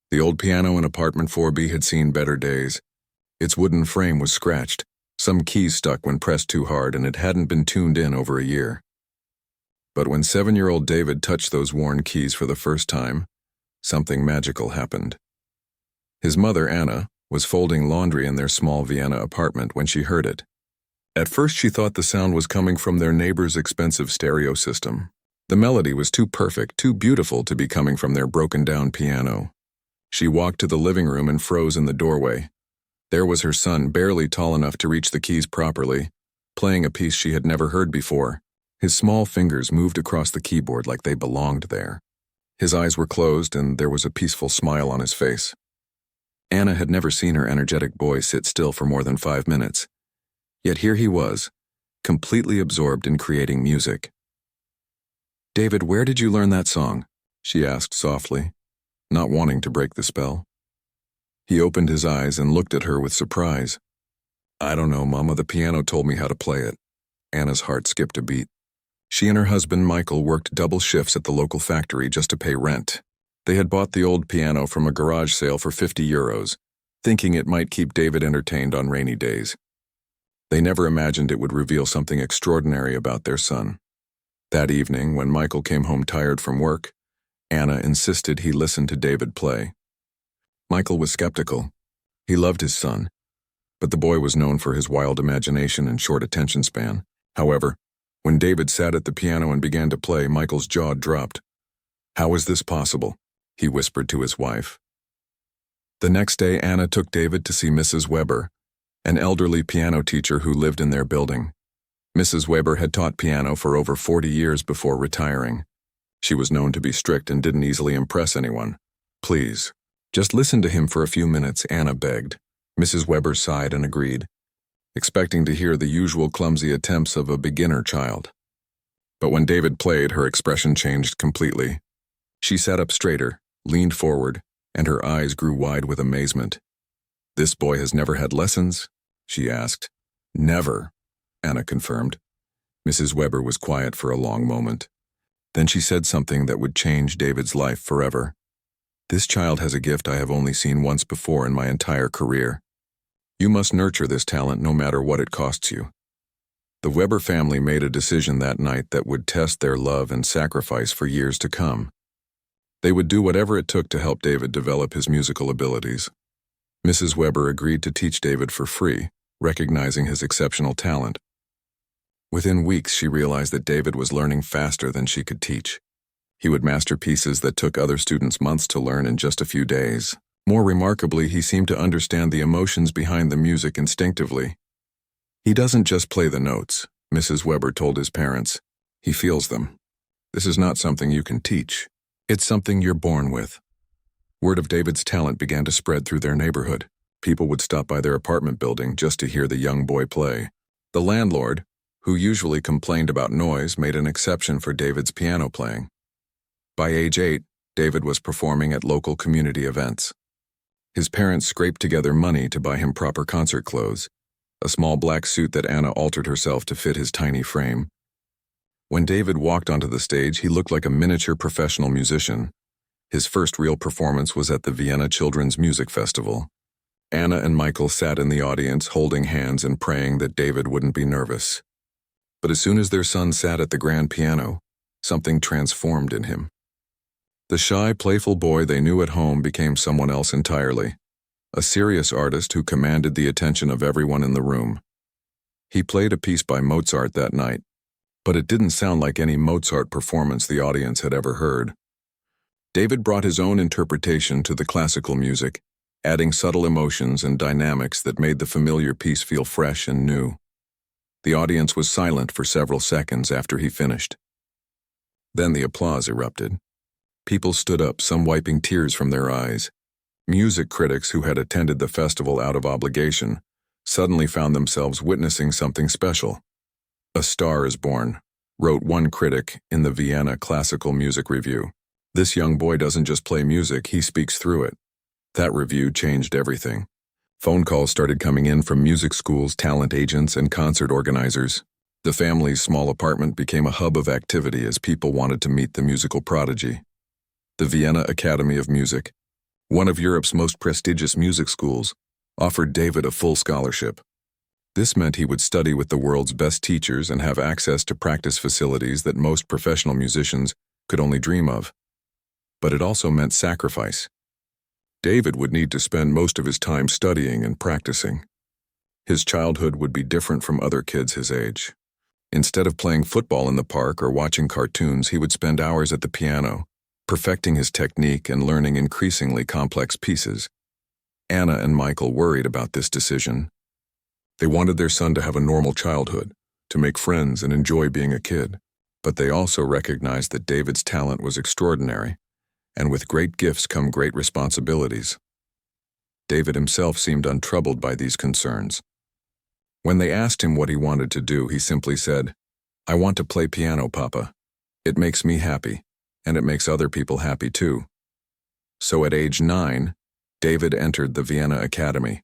The old piano in apartment 4B had seen better days. Its wooden frame was scratched, some keys stuck when pressed too hard, and it hadn't been tuned in over a year. But when 7-year-old David touched those worn keys for the first time, something magical happened. His mother, Anna, was folding laundry in their small Vienna apartment when she heard it. At first she thought the sound was coming from their neighbor's expensive stereo system. The melody was too perfect, too beautiful to be coming from their broken-down piano. She walked to the living room and froze in the doorway. There was her son, barely tall enough to reach the keys properly, playing a piece she had never heard before. His small fingers moved across the keyboard like they belonged there. His eyes were closed and there was a peaceful smile on his face. Anna had never seen her energetic boy sit still for more than 5 minutes. Yet here he was, completely absorbed in creating music. "David, where did you learn that song?" she asked softly, not wanting to break the spell. He opened his eyes and looked at her with surprise. "I don't know, Mama. The piano told me how to play it." Anna's heart skipped a beat. She and her husband, Michael, worked double shifts at the local factory just to pay rent. They had bought the old piano from a garage sale for €50, thinking it might keep David entertained on rainy days. They never imagined it would reveal something extraordinary about their son. That evening, when Michael came home tired from work, Anna insisted he listen to David play. Michael was skeptical. He loved his son, but the boy was known for his wild imagination and short attention span. However, when David sat at the piano and began to play, Michael's jaw dropped. "How is this possible?" he whispered to his wife. The next day, Anna took David to see Mrs. Weber, an elderly piano teacher who lived in their building. Mrs. Weber had taught piano for over 40 years before retiring. She was known to be strict and didn't easily impress anyone. "Please, just listen to him for a few minutes," Anna begged. Mrs. Weber sighed and agreed, expecting to hear the usual clumsy attempts of a beginner child. But when David played, her expression changed completely. She sat up straighter, leaned forward, and her eyes grew wide with amazement. "This boy has never had lessons?" she asked. "Never," Anna confirmed. Mrs. Weber was quiet for a long moment. Then she said something that would change David's life forever. "This child has a gift I have only seen once before in my entire career. You must nurture this talent no matter what it costs you." The Weber family made a decision that night that would test their love and sacrifice for years to come. They would do whatever it took to help David develop his musical abilities. Mrs. Weber agreed to teach David for free, recognizing his exceptional talent. Within weeks, she realized that David was learning faster than she could teach. He would master pieces that took other students months to learn in just a few days. More remarkably, he seemed to understand the emotions behind the music instinctively. "He doesn't just play the notes," Mrs. Weber told his parents. "He feels them. This is not something you can teach. It's something you're born with." Word of David's talent began to spread through their neighborhood. People would stop by their apartment building just to hear the young boy play. The landlord, who usually complained about noise, made an exception for David's piano playing. By age 8, David was performing at local community events. His parents scraped together money to buy him proper concert clothes, a small black suit that Anna altered herself to fit his tiny frame. When David walked onto the stage, he looked like a miniature professional musician. His first real performance was at the Vienna Children's Music Festival. Anna and Michael sat in the audience holding hands and praying that David wouldn't be nervous. But as soon as their son sat at the grand piano, something transformed in him. The shy, playful boy they knew at home became someone else entirely, a serious artist who commanded the attention of everyone in the room. He played a piece by Mozart that night, but it didn't sound like any Mozart performance the audience had ever heard. David brought his own interpretation to the classical music, adding subtle emotions and dynamics that made the familiar piece feel fresh and new. The audience was silent for several seconds after he finished. Then the applause erupted. People stood up, some wiping tears from their eyes. Music critics who had attended the festival out of obligation suddenly found themselves witnessing something special. "A star is born," wrote one critic in the Vienna Classical Music Review. "This young boy doesn't just play music, he speaks through it." That review changed everything. Phone calls started coming in from music schools, talent agents, and concert organizers. The family's small apartment became a hub of activity as people wanted to meet the musical prodigy. The Vienna Academy of Music, One of Europe's most prestigious music schools offered David a full scholarship. This meant he would study with the world's best teachers and have access to practice facilities that most professional musicians could only dream of. But it also meant sacrifice. David would need to spend most of his time studying and practicing. His childhood would be different from other kids his age. Instead of playing football in the park or watching cartoons, he would spend hours at the piano, perfecting his technique and learning increasingly complex pieces. Anna and Michael worried about this decision. They wanted their son to have a normal childhood, to make friends and enjoy being a kid. But they also recognized that David's talent was extraordinary, and with great gifts come great responsibilities. David himself seemed untroubled by these concerns. When they asked him what he wanted to do, he simply said, "I want to play piano, Papa. It makes me happy, and it makes other people happy too." So at age 9, David entered the Vienna Academy.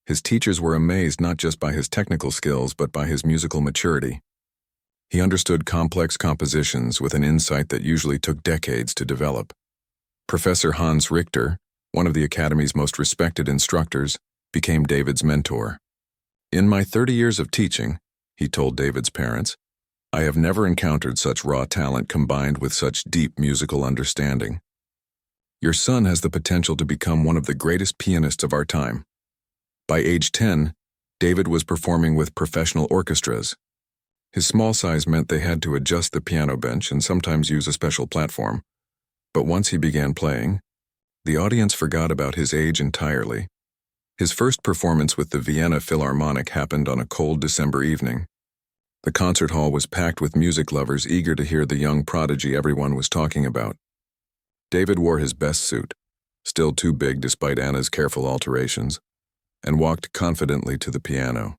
His teachers were amazed not just by his technical skills but by his musical maturity. He understood complex compositions with an insight that usually took decades to develop. Professor Hans Richter, one of the Academy's most respected instructors, became David's mentor. "In my 30 years of teaching," he told David's parents, "I have never encountered such raw talent combined with such deep musical understanding. Your son has the potential to become one of the greatest pianists of our time." By age 10, David was performing with professional orchestras. His small size meant they had to adjust the piano bench and sometimes use a special platform. But once he began playing, the audience forgot about his age entirely. His first performance with the Vienna Philharmonic happened on a cold December evening. The concert hall was packed with music lovers eager to hear the young prodigy everyone was talking about. David wore his best suit, still too big despite Anna's careful alterations, and walked confidently to the piano.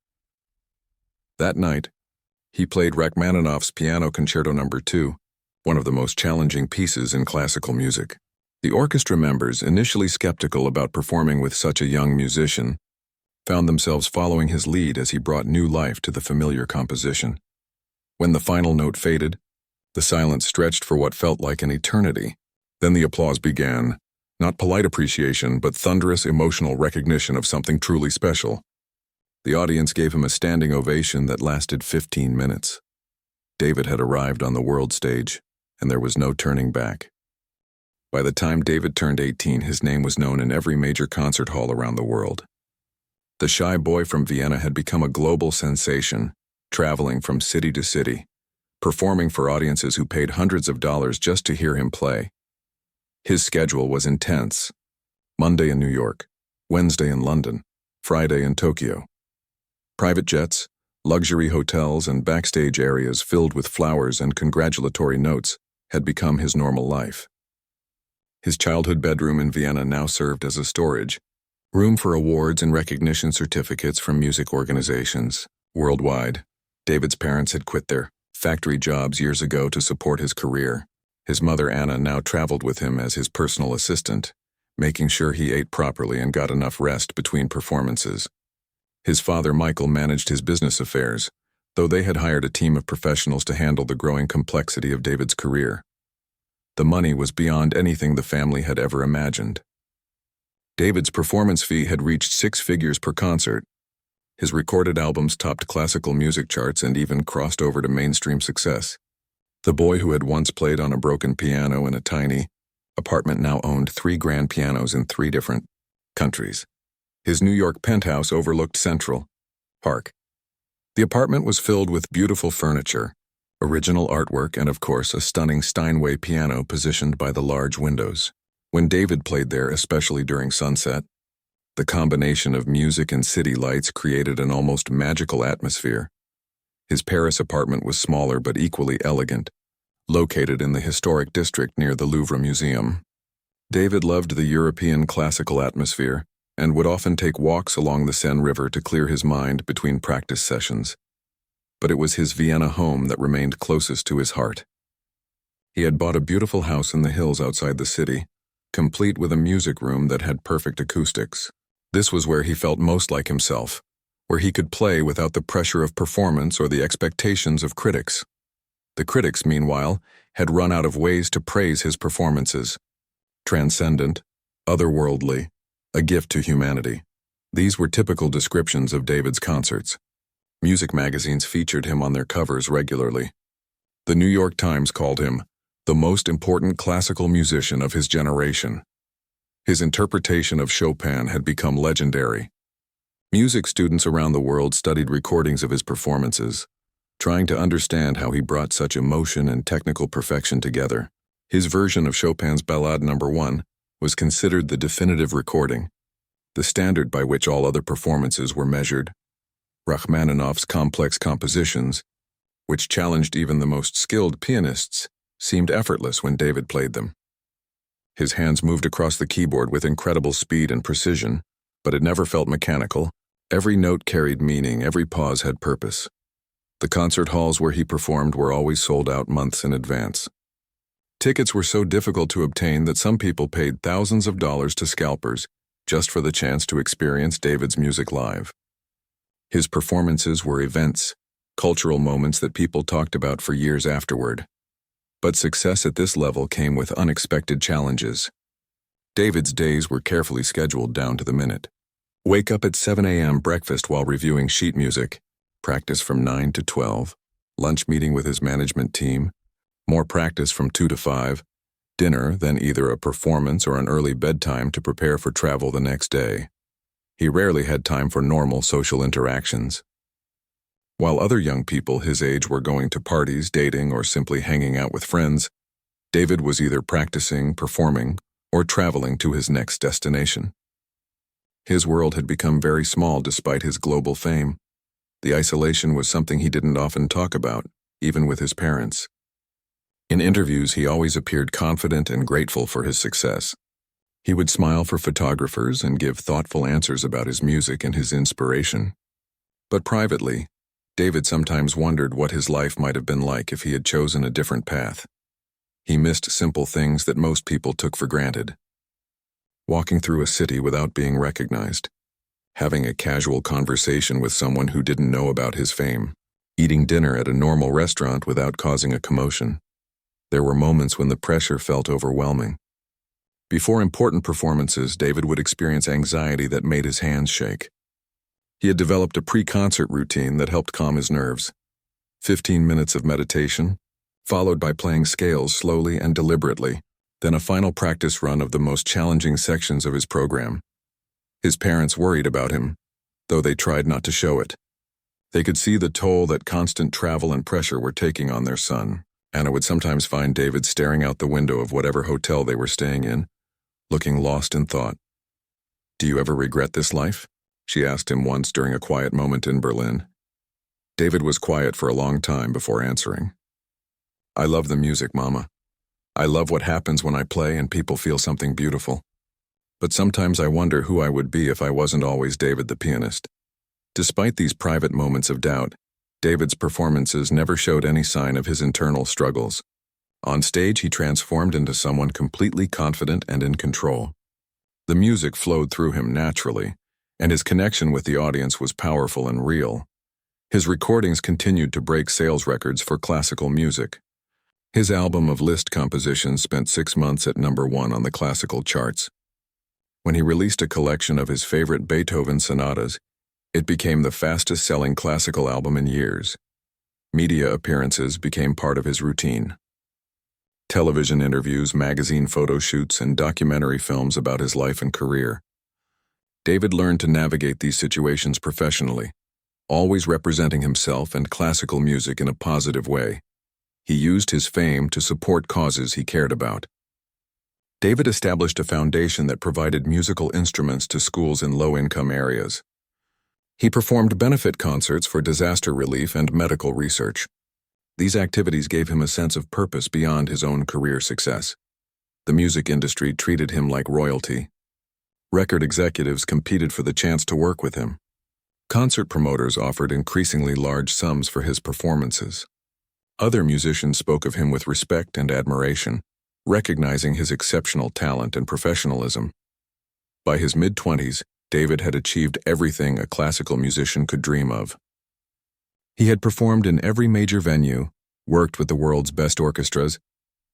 That night, he played Rachmaninoff's Piano Concerto No. 2, one of the most challenging pieces in classical music. The orchestra members, initially skeptical about performing with such a young musician, found themselves following his lead as he brought new life to the familiar composition. When the final note faded, the silence stretched for what felt like an eternity. Then the applause began. Not polite appreciation, but thunderous emotional recognition of something truly special. The audience gave him a standing ovation that lasted 15 minutes. David had arrived on the world stage, and there was no turning back. By the time David turned 18, his name was known in every major concert hall around the world. The shy boy from Vienna had become a global sensation, traveling from city to city, performing for audiences who paid hundreds of dollars just to hear him play. His schedule was intense. Monday in New York, Wednesday in London, Friday in Tokyo. Private jets, luxury hotels, and backstage areas filled with flowers and congratulatory notes had become his normal life. His childhood bedroom in Vienna now served as a storage room for awards and recognition certificates from music organizations worldwide. David's parents had quit their factory jobs years ago to support his career. His mother, Anna, now traveled with him as his personal assistant, making sure he ate properly and got enough rest between performances. His father, Michael, managed his business affairs, though they had hired a team of professionals to handle the growing complexity of David's career. The money was beyond anything the family had ever imagined. David's performance fee had reached 6 figures per concert. His recorded albums topped classical music charts and even crossed over to mainstream success. The boy who had once played on a broken piano in a tiny apartment now owned 3 grand pianos in 3 different countries. His New York penthouse overlooked Central Park. The apartment was filled with beautiful furniture, original artwork, and of course a stunning Steinway piano positioned by the large windows. When David played there, especially during sunset, the combination of music and city lights created an almost magical atmosphere. His Paris apartment was smaller but equally elegant, located in the historic district near the Louvre Museum. David loved the European classical atmosphere and would often take walks along the Seine River to clear his mind between practice sessions. But it was his Vienna home that remained closest to his heart. He had bought a beautiful house in the hills outside the city, complete with a music room that had perfect acoustics. This was where he felt most like himself, where he could play without the pressure of performance or the expectations of critics. The critics, meanwhile, had run out of ways to praise his performances. Transcendent, otherworldly, a gift to humanity. These were typical descriptions of David's concerts. Music magazines featured him on their covers regularly. The New York Times called him the most important classical musician of his generation. His interpretation of Chopin had become legendary. Music students around the world studied recordings of his performances, trying to understand how he brought such emotion and technical perfection together. His version of Chopin's Ballade No. 1 was considered the definitive recording, the standard by which all other performances were measured. Rachmaninoff's complex compositions, which challenged even the most skilled pianists, seemed effortless when David played them. His hands moved across the keyboard with incredible speed and precision, but it never felt mechanical. Every note carried meaning, every pause had purpose. The concert halls where he performed were always sold out months in advance. Tickets were so difficult to obtain that some people paid thousands of dollars to scalpers just for the chance to experience David's music live. His performances were events, cultural moments that people talked about for years afterward. But success at this level came with unexpected challenges. David's days were carefully scheduled down to the minute. Wake up at 7 a.m., breakfast while reviewing sheet music, practice from 9 to 12, lunch meeting with his management team, more practice from 2 to 5, dinner, then either a performance or an early bedtime to prepare for travel the next day. He rarely had time for normal social interactions. While other young people his age were going to parties, dating, or simply hanging out with friends, David was either practicing, performing, or traveling to his next destination. His world had become very small despite his global fame. The isolation was something he didn't often talk about, even with his parents. In interviews, he always appeared confident and grateful for his success. He would smile for photographers and give thoughtful answers about his music and his inspiration. But privately, David sometimes wondered what his life might have been like if he had chosen a different path. He missed simple things that most people took for granted. Walking through a city without being recognized, having a casual conversation with someone who didn't know about his fame, eating dinner at a normal restaurant without causing a commotion. There were moments when the pressure felt overwhelming. Before important performances, David would experience anxiety that made his hands shake. He had developed a pre-concert routine that helped calm his nerves. 15 minutes of meditation, followed by playing scales slowly and deliberately, then a final practice run of the most challenging sections of his program. His parents worried about him, though they tried not to show it. They could see the toll that constant travel and pressure were taking on their son. Anna would sometimes find David staring out the window of whatever hotel they were staying in, looking lost in thought. "Do you ever regret this life?" she asked him once during a quiet moment in Berlin. David was quiet for a long time before answering. "I love the music, Mama. I love what happens when I play and people feel something beautiful. But sometimes I wonder who I would be if I wasn't always David the pianist." Despite these private moments of doubt, David's performances never showed any sign of his internal struggles. On stage, he transformed into someone completely confident and in control. The music flowed through him naturally, and his connection with the audience was powerful and real. His recordings continued to break sales records for classical music. His album of Liszt compositions spent 6 months at number 1 on the classical charts. When he released a collection of his favorite Beethoven sonatas, it became the fastest-selling classical album in years. Media appearances became part of his routine. Television interviews, magazine photo shoots, and documentary films about his life and career. David learned to navigate these situations professionally, always representing himself and classical music in a positive way. He used his fame to support causes he cared about. David established a foundation that provided musical instruments to schools in low-income areas. He performed benefit concerts for disaster relief and medical research. These activities gave him a sense of purpose beyond his own career success. The music industry treated him like royalty. Record executives competed for the chance to work with him. Concert promoters offered increasingly large sums for his performances. Other musicians spoke of him with respect and admiration, recognizing his exceptional talent and professionalism. By his mid-20s, David had achieved everything a classical musician could dream of. He had performed in every major venue, worked with the world's best orchestras,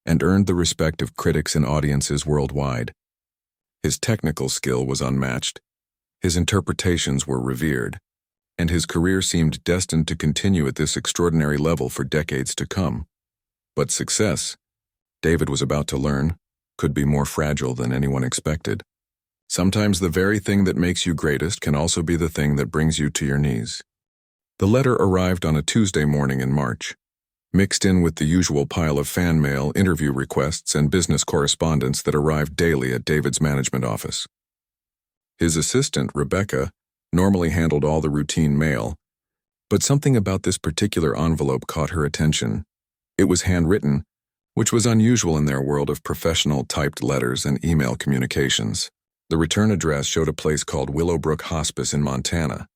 and earned the respect of critics and audiences worldwide. His technical skill was unmatched, his interpretations were revered, and his career seemed destined to continue at this extraordinary level for decades to come. But success, David was about to learn, could be more fragile than anyone expected. Sometimes the very thing that makes you greatest can also be the thing that brings you to your knees. The letter arrived on a Tuesday morning in March, mixed in with the usual pile of fan mail, interview requests, and business correspondence that arrived daily at David's management office. His assistant, Rebecca, normally handled all the routine mail, but something about this particular envelope caught her attention. It was handwritten, which was unusual in their world of professional typed letters and email communications. The return address showed a place called Willowbrook Hospice in Montana,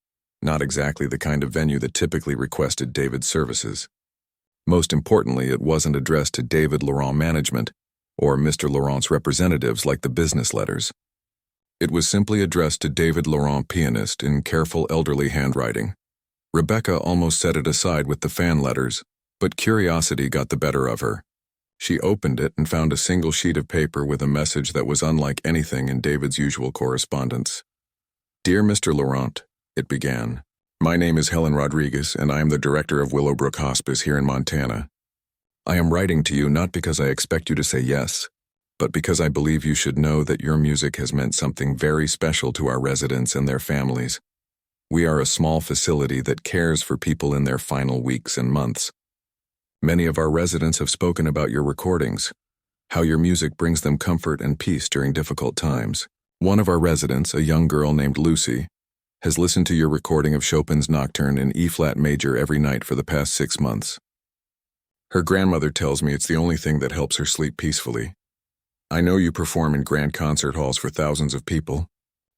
not exactly the kind of venue that typically requested David's services. Most importantly, it wasn't addressed to David Laurent Management or Mr. Laurent's representatives like the business letters. It was simply addressed to David Laurent, Pianist, in careful elderly handwriting. Rebecca almost set it aside with the fan letters, but curiosity got the better of her. She opened it and found a single sheet of paper with a message that was unlike anything in David's usual correspondence. "Dear Mr. Laurent," it began, "my name is Helen Rodriguez, and I am the director of Willowbrook Hospice here in Montana. I am writing to you not because I expect you to say yes, but because I believe you should know that your music has meant something very special to our residents and their families. We are a small facility that cares for people in their final weeks and months. Many of our residents have spoken about your recordings, how your music brings them comfort and peace during difficult times. One of our residents, a young girl named Lucy, has listened to your recording of Chopin's Nocturne in E-flat major every night for the past 6 months. Her grandmother tells me it's the only thing that helps her sleep peacefully. I know you perform in grand concert halls for thousands of people,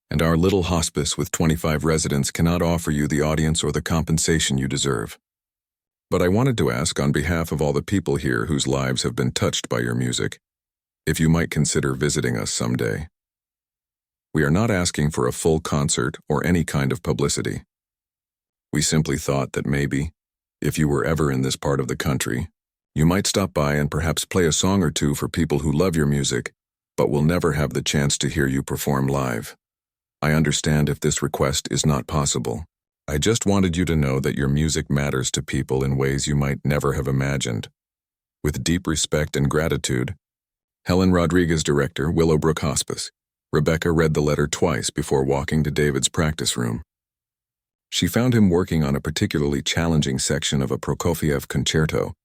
and our little hospice with 25 residents cannot offer you the audience or the compensation you deserve. But I wanted to ask, on behalf of all the people here whose lives have been touched by your music, if you might consider visiting us someday. We are not asking for a full concert or any kind of publicity. We simply thought that maybe, if you were ever in this part of the country, you might stop by and perhaps play a song or two for people who love your music, but will never have the chance to hear you perform live. I understand if this request is not possible. I just wanted you to know that your music matters to people in ways you might never have imagined. With deep respect and gratitude, Helen Rodriguez, Director, Willowbrook Hospice." Rebecca read the letter twice before walking to David's practice room. She found him working on a particularly challenging section of a Prokofiev concerto,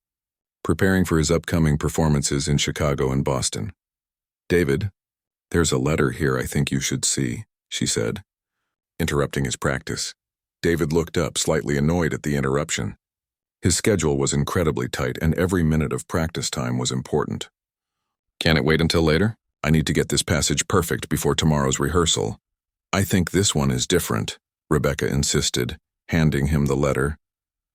preparing for his upcoming performances in Chicago and Boston. "David, there's a letter here I think you should see," she said, interrupting his practice. David looked up, slightly annoyed at the interruption. His schedule was incredibly tight, and every minute of practice time was important. "Can it wait until later? I need to get this passage perfect before tomorrow's rehearsal." "I think this one is different," Rebecca insisted, handing him the letter.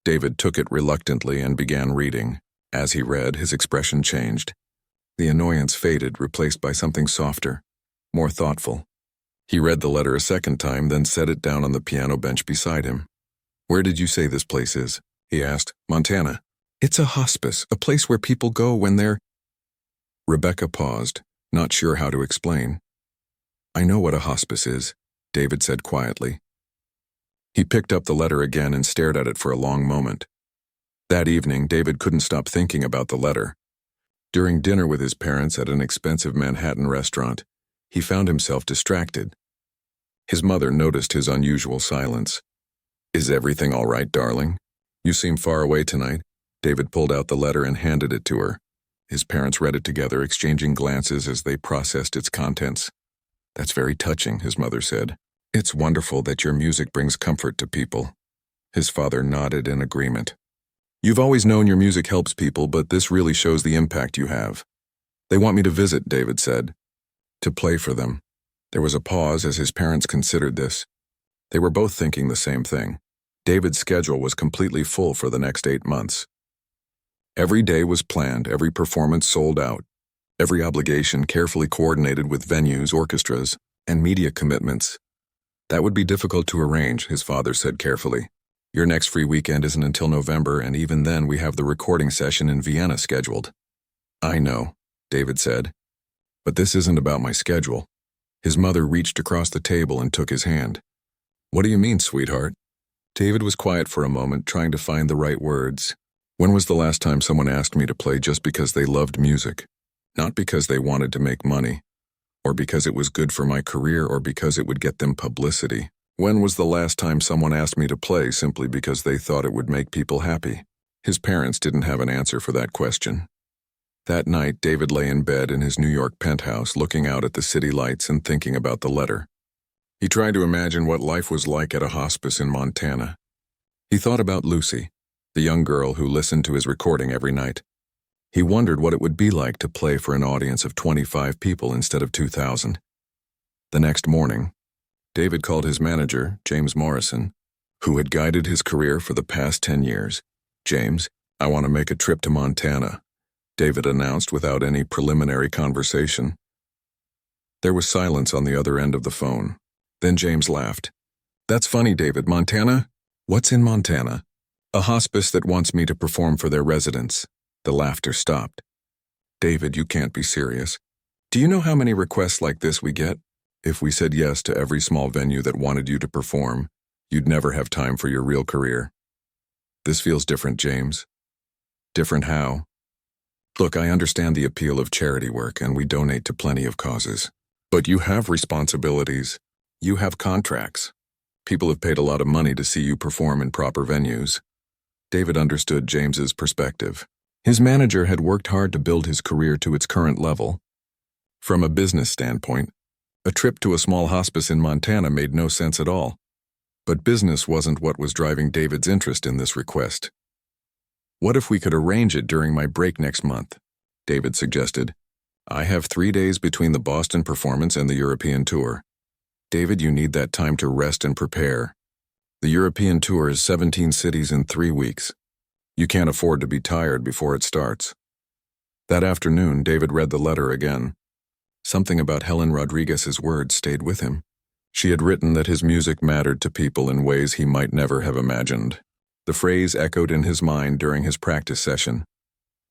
David took it reluctantly and began reading. As he read, his expression changed. The annoyance faded, replaced by something softer, more thoughtful. He read the letter a second time, then set it down on the piano bench beside him. "Where did you say this place is?" he asked. "Montana." "It's a hospice, a place where people go when they're—" Rebecca paused, not sure how to explain. "I know what a hospice is," David said quietly. He picked up the letter again and stared at it for a long moment. That evening, David couldn't stop thinking about the letter. During dinner with his parents at an expensive Manhattan restaurant, he found himself distracted. His mother noticed his unusual silence. "Is everything all right, darling? You seem far away tonight." David pulled out the letter and handed it to her. His parents read it together, exchanging glances as they processed its contents. "That's very touching," his mother said. "It's wonderful that your music brings comfort to people." His father nodded in agreement. "You've always known your music helps people, but this really shows the impact you have." "They want me to visit," David said. "To play for them." There was a pause as his parents considered this. They were both thinking the same thing. David's schedule was completely full for the next 8 months. Every day was planned, every performance sold out, every obligation carefully coordinated with venues, orchestras, and media commitments. "That would be difficult to arrange," his father said carefully. "Your next free weekend isn't until November, and even then we have the recording session in Vienna scheduled." "I know," David said. "But this isn't about my schedule." His mother reached across the table and took his hand. "What do you mean, sweetheart?" David was quiet for a moment, trying to find the right words. "When was the last time someone asked me to play just because they loved music? Not because they wanted to make money, or because it was good for my career, or because it would get them publicity. When was the last time someone asked me to play simply because they thought it would make people happy?" His parents didn't have an answer for that question. That night, David lay in bed in his New York penthouse, looking out at the city lights and thinking about the letter. He tried to imagine what life was like at a hospice in Montana. He thought about Lucy, the young girl who listened to his recording every night. He wondered what it would be like to play for an audience of 25 people instead of 2,000. The next morning, David called his manager, James Morrison, who had guided his career for the past 10 years. "James, I want to make a trip to Montana," David announced without any preliminary conversation. There was silence on the other end of the phone. Then James laughed. "That's funny, David. Montana? What's in Montana?" "A hospice that wants me to perform for their residents." The laughter stopped. "David, you can't be serious. Do you know how many requests like this we get? If we said yes to every small venue that wanted you to perform, you'd never have time for your real career." "This feels different, James." "Different how?" "Look, I understand the appeal of charity work, and we donate to plenty of causes. But you have responsibilities. You have contracts. People have paid a lot of money to see you perform in proper venues." David understood James's perspective. His manager had worked hard to build his career to its current level. From a business standpoint, a trip to a small hospice in Montana made no sense at all. But business wasn't what was driving David's interest in this request. "What if we could arrange it during my break next month?" David suggested. "I have 3 days between the Boston performance and the European tour. David, you need that time to rest and prepare. The European tour is 17 cities in 3 weeks. You can't afford to be tired before it starts." That afternoon, David read the letter again. Something about Helen Rodriguez's words stayed with him. She had written that his music mattered to people in ways he might never have imagined. The phrase echoed in his mind during his practice session.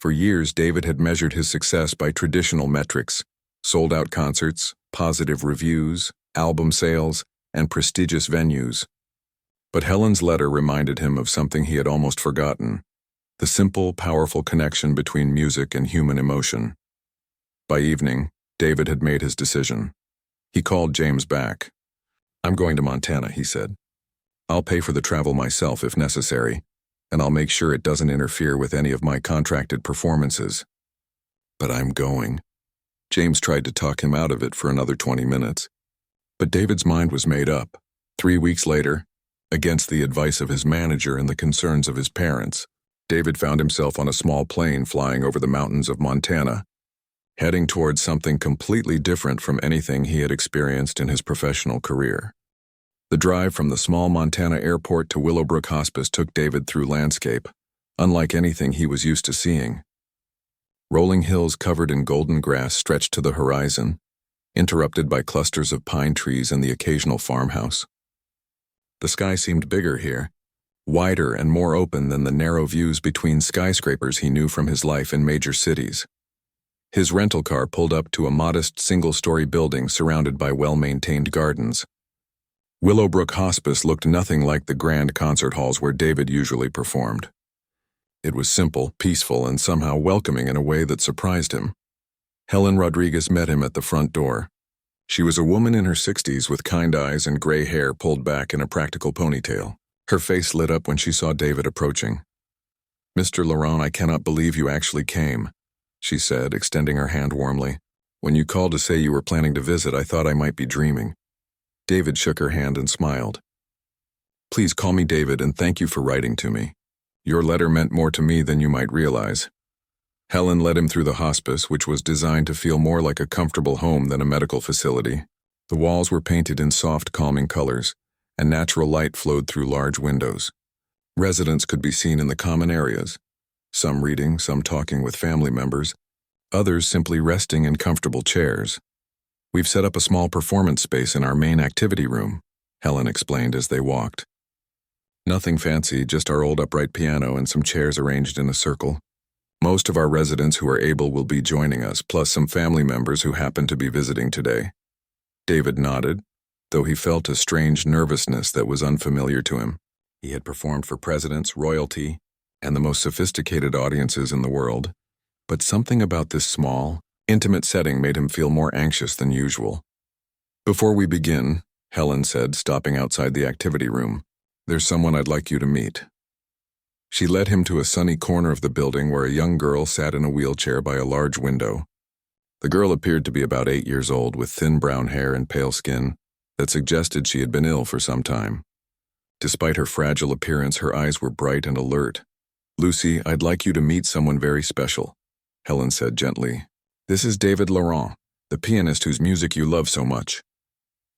For years, David had measured his success by traditional metrics: sold-out concerts, positive reviews, album sales, and prestigious venues. But Helen's letter reminded him of something he had almost forgotten: the simple, powerful connection between music and human emotion. By evening, David had made his decision. He called James back. "I'm going to Montana," he said. "I'll pay for the travel myself if necessary, and I'll make sure it doesn't interfere with any of my contracted performances." "But I'm going." James tried to talk him out of it for another 20 minutes. But David's mind was made up. 3 weeks later, against the advice of his manager and the concerns of his parents, David found himself on a small plane flying over the mountains of Montana, heading towards something completely different from anything he had experienced in his professional career. The drive from the small Montana airport to Willowbrook Hospice took David through landscape, unlike anything he was used to seeing. Rolling hills covered in golden grass stretched to the horizon, interrupted by clusters of pine trees and the occasional farmhouse. The sky seemed bigger here, wider and more open than the narrow views between skyscrapers he knew from his life in major cities. His rental car pulled up to a modest single-story building surrounded by well-maintained gardens. Willowbrook Hospice looked nothing like the grand concert halls where David usually performed. It was simple, peaceful, and somehow welcoming in a way that surprised him. Helen Rodriguez met him at the front door. She was a woman in her 60s with kind eyes and gray hair pulled back in a practical ponytail. Her face lit up when she saw David approaching. "Mr. Laurent, I cannot believe you actually came," she said, extending her hand warmly. "When you called to say you were planning to visit, I thought I might be dreaming." David shook her hand and smiled. "Please call me David, and thank you for writing to me. Your letter meant more to me than you might realize." Helen led him through the hospice, which was designed to feel more like a comfortable home than a medical facility. The walls were painted in soft, calming colors, and natural light flowed through large windows. Residents could be seen in the common areas, some reading, some talking with family members, others simply resting in comfortable chairs. "We've set up a small performance space in our main activity room," Helen explained as they walked. "Nothing fancy, just our old upright piano and some chairs arranged in a circle. Most of our residents who are able will be joining us, plus some family members who happen to be visiting today." David nodded, though he felt a strange nervousness that was unfamiliar to him. He had performed for presidents, royalty, and the most sophisticated audiences in the world, but something about this small, intimate setting made him feel more anxious than usual. "Before we begin," Helen said, stopping outside the activity room, "there's someone I'd like you to meet." She led him to a sunny corner of the building where a young girl sat in a wheelchair by a large window. The girl appeared to be about 8 years old, with thin brown hair and pale skin that suggested she had been ill for some time. Despite her fragile appearance, her eyes were bright and alert. "Lucy, I'd like you to meet someone very special," Helen said gently. "This is David Laurent, the pianist whose music you love so much."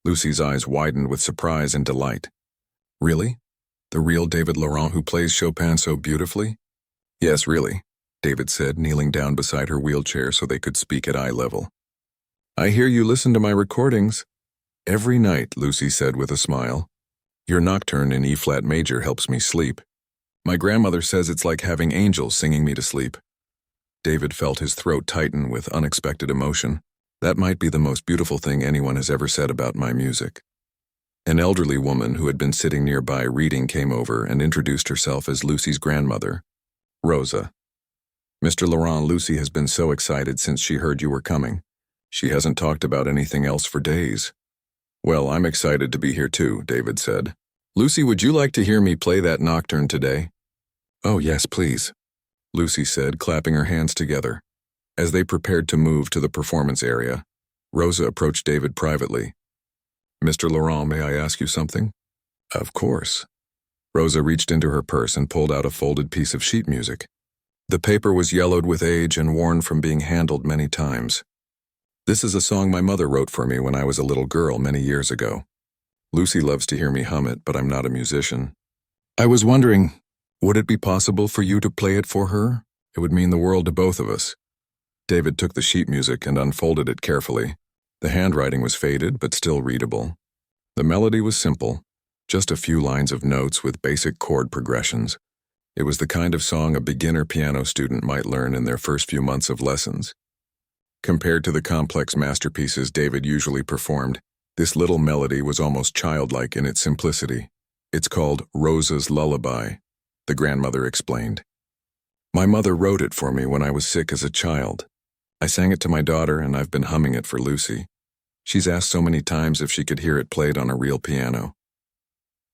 Lucy's eyes widened with surprise and delight. "Really? The real David Laurent who plays Chopin so beautifully?" "Yes, really," David said, kneeling down beside her wheelchair so they could speak at eye level. "I hear you listen to my recordings." "Every night," Lucy said with a smile. "Your nocturne in E-flat major helps me sleep. My grandmother says it's like having angels singing me to sleep." David felt his throat tighten with unexpected emotion. "That might be the most beautiful thing anyone has ever said about my music." An elderly woman who had been sitting nearby reading came over and introduced herself as Lucy's grandmother, Rosa. "Mr. Laurent, Lucy has been so excited since she heard you were coming. She hasn't talked about anything else for days." "Well, I'm excited to be here too," David said. "Lucy, would you like to hear me play that nocturne today?" "Oh, yes, please," Lucy said, clapping her hands together. As they prepared to move to the performance area, Rosa approached David privately. "Mr. Laurent, may I ask you something?" "Of course." Rosa reached into her purse and pulled out a folded piece of sheet music. The paper was yellowed with age and worn from being handled many times. "This is a song my mother wrote for me when I was a little girl many years ago. Lucy loves to hear me hum it, but I'm not a musician. I was wondering, would it be possible for you to play it for her? It would mean the world to both of us." David took the sheet music and unfolded it carefully. The handwriting was faded, but still readable. The melody was simple, just a few lines of notes with basic chord progressions. It was the kind of song a beginner piano student might learn in their first few months of lessons. Compared to the complex masterpieces David usually performed, this little melody was almost childlike in its simplicity. "It's called Rosa's Lullaby," the grandmother explained. "My mother wrote it for me when I was sick as a child. I sang it to my daughter, and I've been humming it for Lucy. She's asked so many times if she could hear it played on a real piano."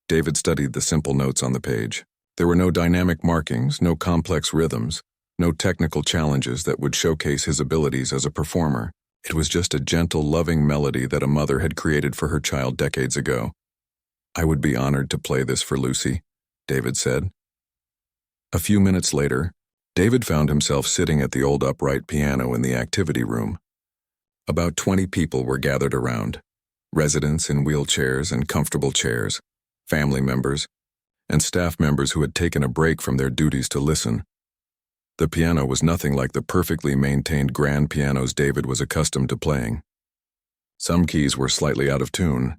David studied the simple notes on the page. There were no dynamic markings, no complex rhythms, no technical challenges that would showcase his abilities as a performer. It was just a gentle, loving melody that a mother had created for her child decades ago. "I would be honored to play this for Lucy," David said. A few minutes later, David found himself sitting at the old upright piano in the activity room. About 20 people were gathered around, residents in wheelchairs and comfortable chairs, family members, and staff members who had taken a break from their duties to listen. The piano was nothing like the perfectly maintained grand pianos David was accustomed to playing. Some keys were slightly out of tune,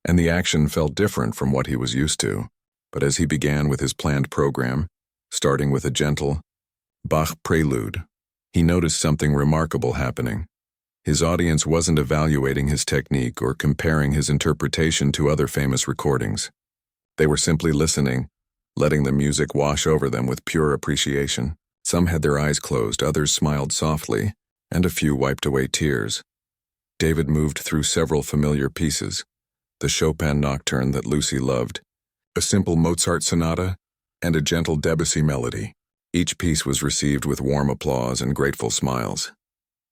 and the action felt different from what he was used to. But as he began with his planned program, starting with a gentle Bach prelude, he noticed something remarkable happening. His audience wasn't evaluating his technique or comparing his interpretation to other famous recordings. They were simply listening, letting the music wash over them with pure appreciation. Some had their eyes closed, others smiled softly, and a few wiped away tears. David moved through several familiar pieces: the Chopin nocturne that Lucy loved, a simple Mozart sonata, and a gentle Debussy melody. Each piece was received with warm applause and grateful smiles.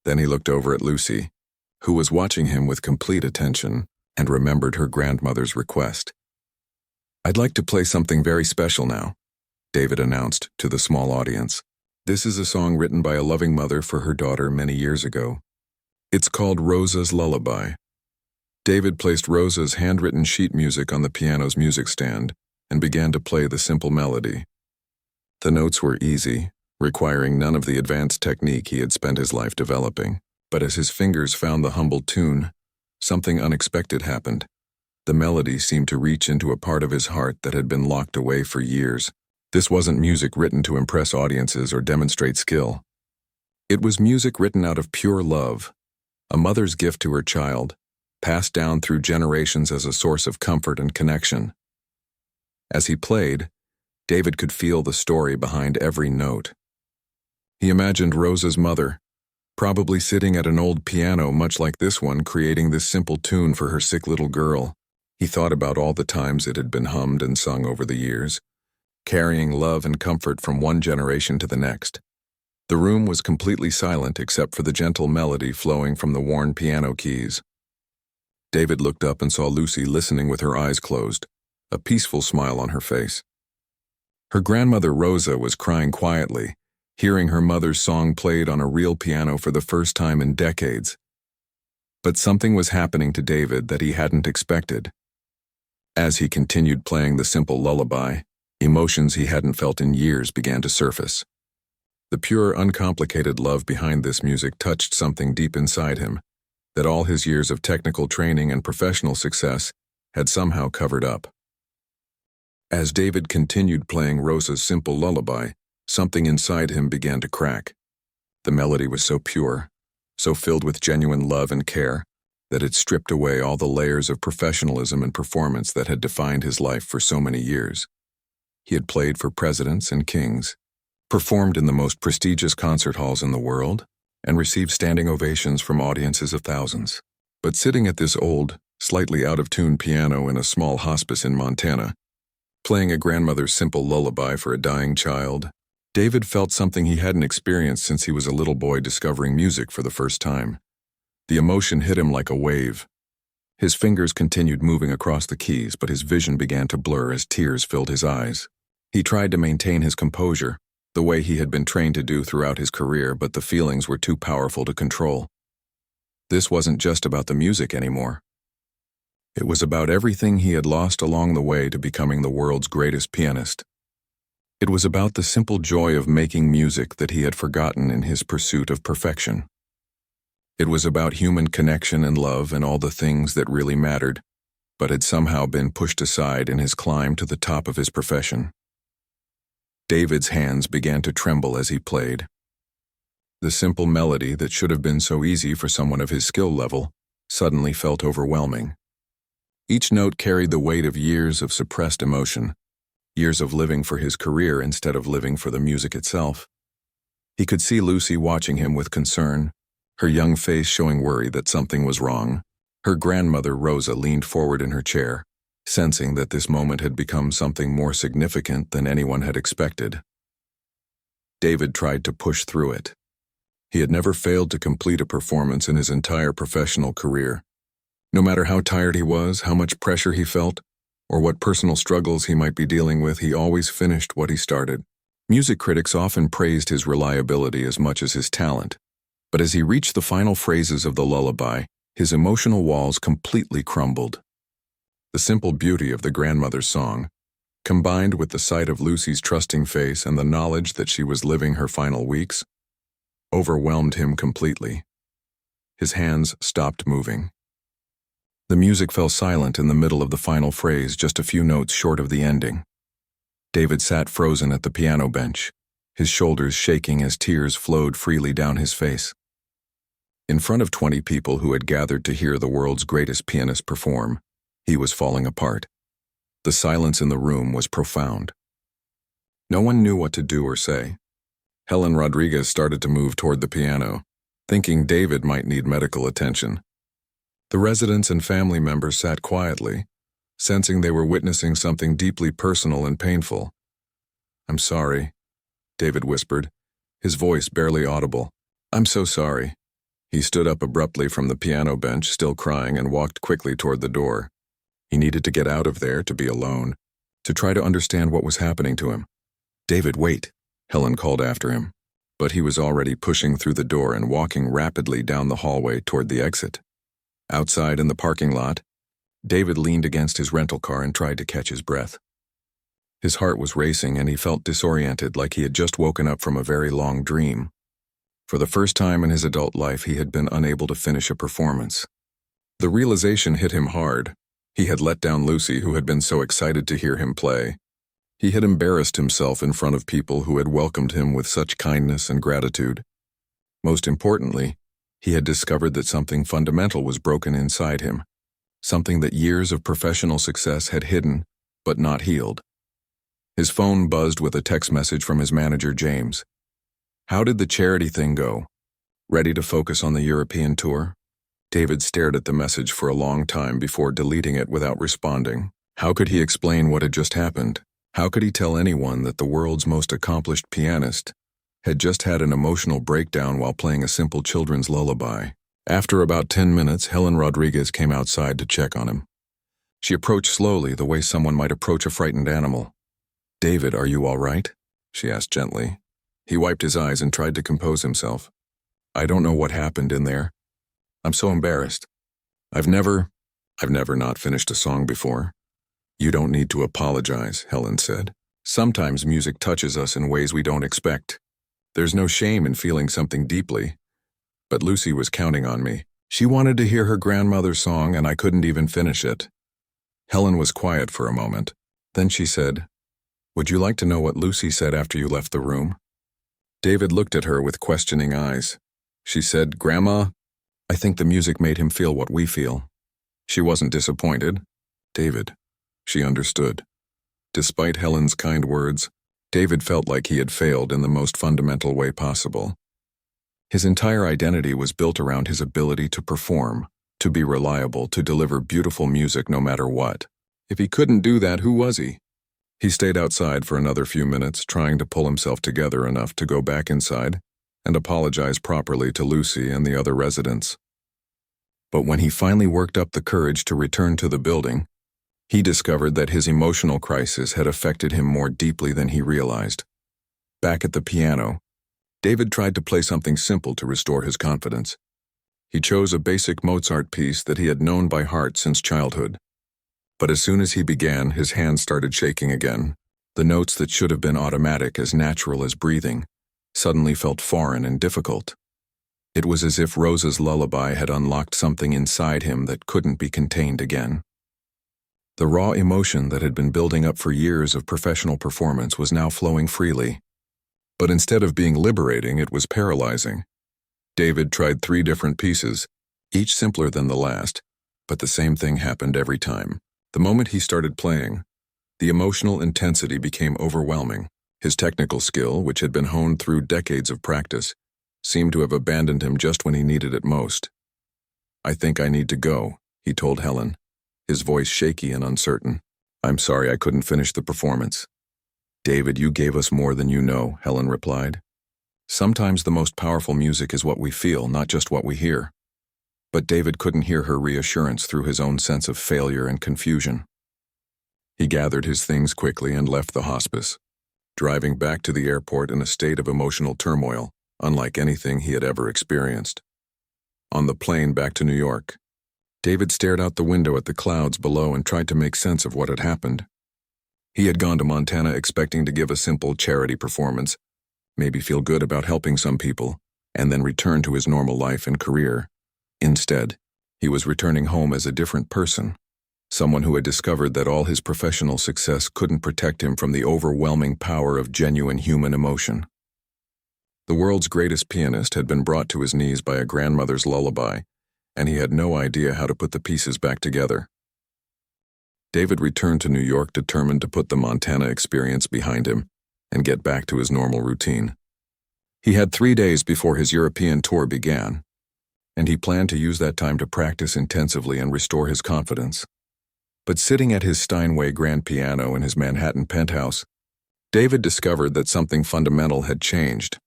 Then he looked over at Lucy, who was watching him with complete attention, and remembered her grandmother's request. "I'd like to play something very special now," David announced to the small audience. "This is a song written by a loving mother for her daughter many years ago. It's called Rosa's Lullaby." David placed Rosa's handwritten sheet music on the piano's music stand and began to play the simple melody. The notes were easy, requiring none of the advanced technique he had spent his life developing. But as his fingers found the humble tune, something unexpected happened. The melody seemed to reach into a part of his heart that had been locked away for years. This wasn't music written to impress audiences or demonstrate skill. It was music written out of pure love, a mother's gift to her child, passed down through generations as a source of comfort and connection. As he played, David could feel the story behind every note. He imagined Rosa's mother, probably sitting at an old piano much like this one, creating this simple tune for her sick little girl. He thought about all the times it had been hummed and sung over the years, carrying love and comfort from one generation to the next. The room was completely silent except for the gentle melody flowing from the worn piano keys. David looked up and saw Lucy listening with her eyes closed, a peaceful smile on her face. Her grandmother Rosa was crying quietly, hearing her mother's song played on a real piano for the first time in decades. But something was happening to David that he hadn't expected. As he continued playing the simple lullaby, emotions he hadn't felt in years began to surface. The pure, uncomplicated love behind this music touched something deep inside him that all his years of technical training and professional success had somehow covered up. As David continued playing Rosa's simple lullaby, something inside him began to crack. The melody was so pure, so filled with genuine love and care, that it stripped away all the layers of professionalism and performance that had defined his life for so many years. He had played for presidents and kings, performed in the most prestigious concert halls in the world, and received standing ovations from audiences of thousands. But sitting at this old, slightly out-of-tune piano in a small hospice in Montana, playing a grandmother's simple lullaby for a dying child, David felt something he hadn't experienced since he was a little boy discovering music for the first time. The emotion hit him like a wave. His fingers continued moving across the keys, but his vision began to blur as tears filled his eyes. He tried to maintain his composure, the way he had been trained to do throughout his career, but the feelings were too powerful to control. This wasn't just about the music anymore. It was about everything he had lost along the way to becoming the world's greatest pianist. It was about the simple joy of making music that he had forgotten in his pursuit of perfection. It was about human connection and love and all the things that really mattered, but had somehow been pushed aside in his climb to the top of his profession. David's hands began to tremble as he played. The simple melody that should have been so easy for someone of his skill level suddenly felt overwhelming. Each note carried the weight of years of suppressed emotion, years of living for his career instead of living for the music itself. He could see Lucy watching him with concern, her young face showing worry that something was wrong. Her grandmother Rosa leaned forward in her chair, sensing that this moment had become something more significant than anyone had expected. David tried to push through it. He had never failed to complete a performance in his entire professional career. No matter how tired he was, how much pressure he felt, or what personal struggles he might be dealing with, he always finished what he started. Music critics often praised his reliability as much as his talent, but as he reached the final phrases of the lullaby, his emotional walls completely crumbled. The simple beauty of the grandmother's song, combined with the sight of Lucy's trusting face and the knowledge that she was living her final weeks, overwhelmed him completely. His hands stopped moving. The music fell silent in the middle of the final phrase, just a few notes short of the ending. David sat frozen at the piano bench, his shoulders shaking as tears flowed freely down his face. In front of 20 people who had gathered to hear the world's greatest pianist perform, he was falling apart. The silence in the room was profound. No one knew what to do or say. Helen Rodriguez started to move toward the piano, thinking David might need medical attention. The residents and family members sat quietly, sensing they were witnessing something deeply personal and painful. "I'm sorry," David whispered, his voice barely audible. "I'm so sorry." He stood up abruptly from the piano bench, still crying, and walked quickly toward the door. He needed to get out of there, to be alone, to try to understand what was happening to him. "David, wait," Helen called after him. But he was already pushing through the door and walking rapidly down the hallway toward the exit. Outside in the parking lot, David leaned against his rental car and tried to catch his breath. His heart was racing and he felt disoriented, like he had just woken up from a very long dream. For the first time in his adult life, he had been unable to finish a performance. The realization hit him hard. He had let down Lucy, who had been so excited to hear him play. He had embarrassed himself in front of people who had welcomed him with such kindness and gratitude. Most importantly, he had discovered that something fundamental was broken inside him. something that years of professional success had hidden, but not healed. His phone buzzed with a text message from his manager, James. How did the charity thing go? Ready to focus on the European tour? David stared at the message for a long time before deleting it without responding. How could he explain what had just happened? How could he tell anyone that the world's most accomplished pianist had just had an emotional breakdown while playing a simple children's lullaby? After about 10 minutes, Helen Rodriguez came outside to check on him. She approached slowly, the way someone might approach a frightened animal. "David, are you all right?" she asked gently. He wiped his eyes and tried to compose himself. "I don't know what happened in there. I'm so embarrassed. I've never not finished a song before." "You don't need to apologize," Helen said. "Sometimes music touches us in ways we don't expect. There's no shame in feeling something deeply. But Lucy was counting on me. She wanted to hear her grandmother's song and I couldn't even finish it." Helen was quiet for a moment. Then she said, "Would you like to know what Lucy said after you left the room?" David looked at her with questioning eyes. She said, "Grandma, I think the music made him feel what we feel." She wasn't disappointed. David. She understood. Despite Helen's kind words, David felt like he had failed in the most fundamental way possible. His entire identity was built around his ability to perform, to be reliable, to deliver beautiful music no matter what. If he couldn't do that, who was he? He stayed outside for another few minutes, trying to pull himself together enough to go back inside and apologize properly to Lucy and the other residents. But when he finally worked up the courage to return to the building, he discovered that his emotional crisis had affected him more deeply than he realized. Back at the piano, David tried to play something simple to restore his confidence. He chose a basic Mozart piece that he had known by heart since childhood. But as soon as he began, his hands started shaking again. The notes that should have been automatic, as natural as breathing, suddenly felt foreign and difficult. It was as if Rosa's lullaby had unlocked something inside him that couldn't be contained again. The raw emotion that had been building up for years of professional performance was now flowing freely. But instead of being liberating, it was paralyzing. David tried 3 different pieces, each simpler than the last, but the same thing happened every time. The moment he started playing, the emotional intensity became overwhelming. His technical skill, which had been honed through decades of practice, seemed to have abandoned him just when he needed it most. "I think I need to go," he told Helen, his voice shaky and uncertain. "I'm sorry I couldn't finish the performance." "David, you gave us more than you know," Helen replied. "Sometimes the most powerful music is what we feel, not just what we hear." But David couldn't hear her reassurance through his own sense of failure and confusion. He gathered his things quickly and left the hospice, driving back to the airport in a state of emotional turmoil, unlike anything he had ever experienced. On the plane back to New York, David stared out the window at the clouds below and tried to make sense of what had happened. He had gone to Montana expecting to give a simple charity performance, maybe feel good about helping some people, and then return to his normal life and career. Instead, he was returning home as a different person, someone who had discovered that all his professional success couldn't protect him from the overwhelming power of genuine human emotion. The world's greatest pianist had been brought to his knees by a grandmother's lullaby, and he had no idea how to put the pieces back together. David returned to New York determined to put the Montana experience behind him and get back to his normal routine. He had 3 days before his European tour began, and he planned to use that time to practice intensively and restore his confidence. But sitting at his Steinway grand piano in his Manhattan penthouse, David discovered that something fundamental had changed.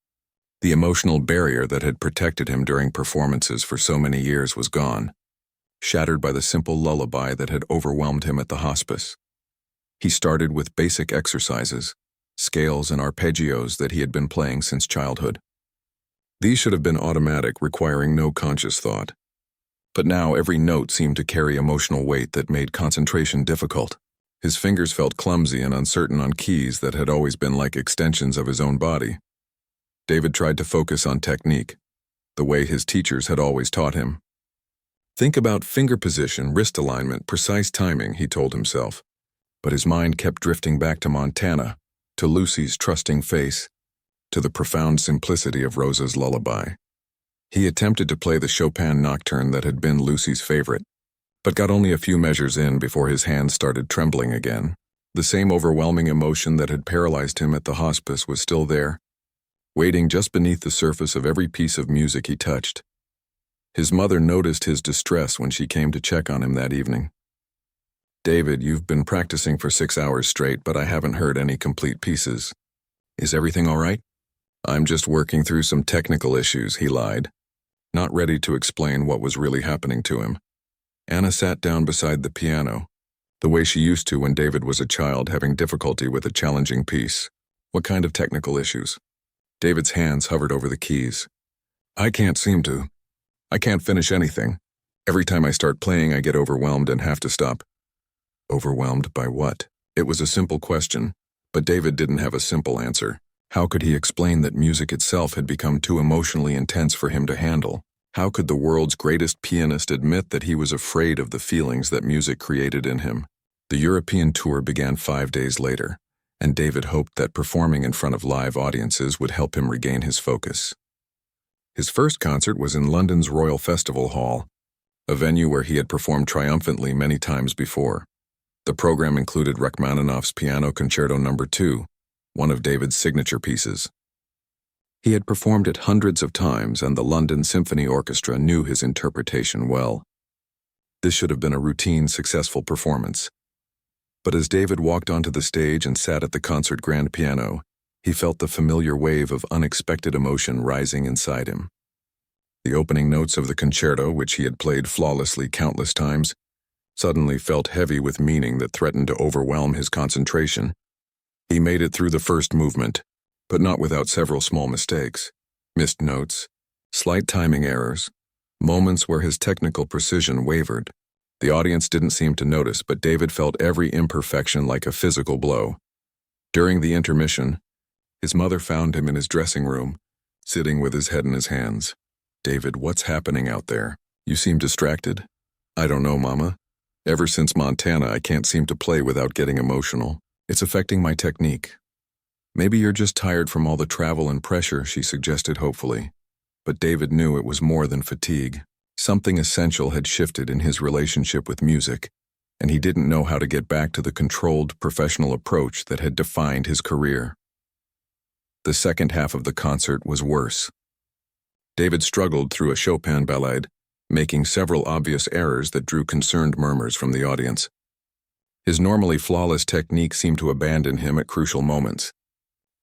The emotional barrier that had protected him during performances for so many years was gone, shattered by the simple lullaby that had overwhelmed him at the hospice. He started with basic exercises, scales and arpeggios that he had been playing since childhood. These should have been automatic, requiring no conscious thought. But now every note seemed to carry emotional weight that made concentration difficult. His fingers felt clumsy and uncertain on keys that had always been like extensions of his own body. David tried to focus on technique, the way his teachers had always taught him. "Think about finger position, wrist alignment, precise timing," he told himself. But his mind kept drifting back to Montana, to Lucy's trusting face, to the profound simplicity of Rosa's lullaby. He attempted to play the Chopin nocturne that had been Lucy's favorite, but got only a few measures in before his hands started trembling again. The same overwhelming emotion that had paralyzed him at the hospice was still there, waiting just beneath the surface of every piece of music he touched. His mother noticed his distress when she came to check on him that evening. "David, you've been practicing for 6 hours straight, but I haven't heard any complete pieces. Is everything all right?" "I'm just working through some technical issues," he lied, not ready to explain what was really happening to him. Anna sat down beside the piano, the way she used to when David was a child having difficulty with a challenging piece. "What kind of technical issues?" David's hands hovered over the keys. I can't finish anything. Every time I start playing, I get overwhelmed and have to stop." Overwhelmed by what? It was a simple question, but David didn't have a simple answer. How could he explain that music itself had become too emotionally intense for him to handle? How could the world's greatest pianist admit that he was afraid of the feelings that music created in him? The European tour began 5 days later, and David hoped that performing in front of live audiences would help him regain his focus. His first concert was in London's Royal Festival Hall, a venue where he had performed triumphantly many times before. The program included Rachmaninoff's Piano Concerto No. 2, one of David's signature pieces. He had performed it hundreds of times, and the London Symphony Orchestra knew his interpretation well. This should have been a routine, successful performance. But as David walked onto the stage and sat at the concert grand piano, he felt the familiar wave of unexpected emotion rising inside him. The opening notes of the concerto, which he had played flawlessly countless times, suddenly felt heavy with meaning that threatened to overwhelm his concentration. He made it through the first movement, but not without several small mistakes, missed notes, slight timing errors, moments where his technical precision wavered. The audience didn't seem to notice, but David felt every imperfection like a physical blow. During the intermission, his mother found him in his dressing room, sitting with his head in his hands. "David, what's happening out there? You seem distracted." "I don't know, Mama. Ever since Montana, I can't seem to play without getting emotional. It's affecting my technique." "Maybe you're just tired from all the travel and pressure," she suggested hopefully. But David knew it was more than fatigue. Something essential had shifted in his relationship with music, and he didn't know how to get back to the controlled, professional approach that had defined his career. The second half of the concert was worse. David struggled through a Chopin ballade, making several obvious errors that drew concerned murmurs from the audience. His normally flawless technique seemed to abandon him at crucial moments,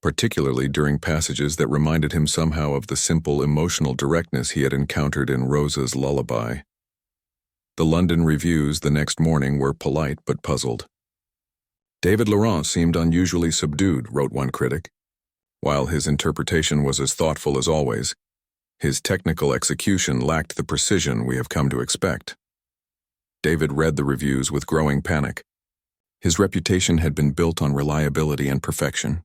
particularly during passages that reminded him somehow of the simple emotional directness he had encountered in Rosa's Lullaby. The London reviews the next morning were polite but puzzled. "David Laurent seemed unusually subdued," wrote one critic. While his interpretation was as thoughtful as always, his technical execution lacked the precision we have come to expect. David read the reviews with growing panic. His reputation had been built on reliability and perfection.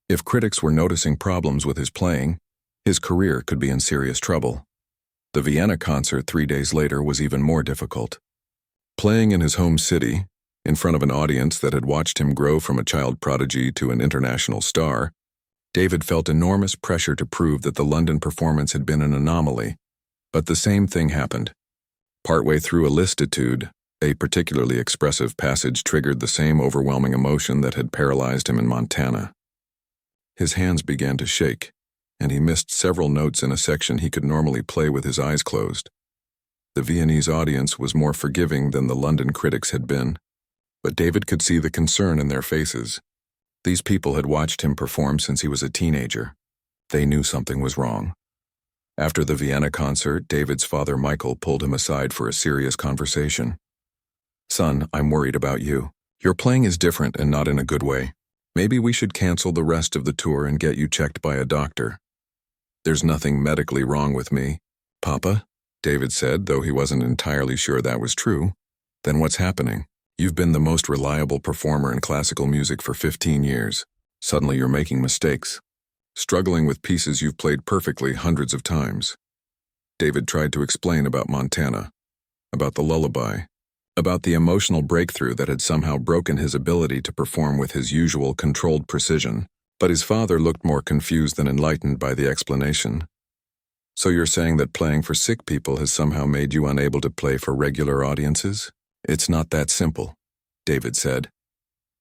If critics were noticing problems with his playing, his career could be in serious trouble. The Vienna concert 3 days later was even more difficult. Playing in his home city, in front of an audience that had watched him grow from a child prodigy to an international star, David felt enormous pressure to prove that the London performance had been an anomaly. But the same thing happened. Partway through a listitude, a particularly expressive passage triggered the same overwhelming emotion that had paralyzed him in Montana. His hands began to shake, and he missed several notes in a section he could normally play with his eyes closed. The Viennese audience was more forgiving than the London critics had been, but David could see the concern in their faces. These people had watched him perform since he was a teenager. They knew something was wrong. After the Vienna concert, David's father Michael pulled him aside for a serious conversation. "Son, I'm worried about you. Your playing is different and not in a good way. Maybe we should cancel the rest of the tour and get you checked by a doctor." "There's nothing medically wrong with me, Papa," David said, though he wasn't entirely sure that was true. "Then what's happening? You've been the most reliable performer in classical music for 15 years. Suddenly you're making mistakes, struggling with pieces you've played perfectly hundreds of times." David tried to explain about Montana, about the lullaby, about the emotional breakthrough that had somehow broken his ability to perform with his usual controlled precision, but his father looked more confused than enlightened by the explanation. So you're saying that playing for sick people has somehow made you unable to play for regular audiences? It's not that simple, David said.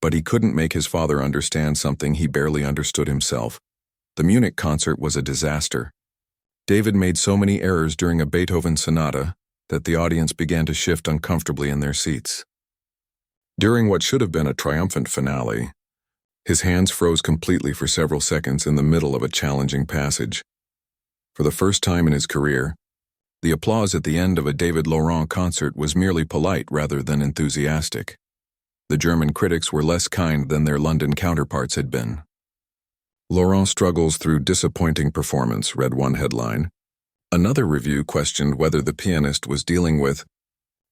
But he couldn't make his father understand something he barely understood himself. The Munich concert was a disaster. David made so many errors during a Beethoven sonata that the audience began to shift uncomfortably in their seats. During what should have been a triumphant finale, his hands froze completely for several seconds in the middle of a challenging passage. For the first time in his career, the applause at the end of a David Laurent concert was merely polite rather than enthusiastic. The German critics were less kind than their London counterparts had been. Laurent struggles through disappointing performance, read one headline. Another review questioned whether the pianist was dealing with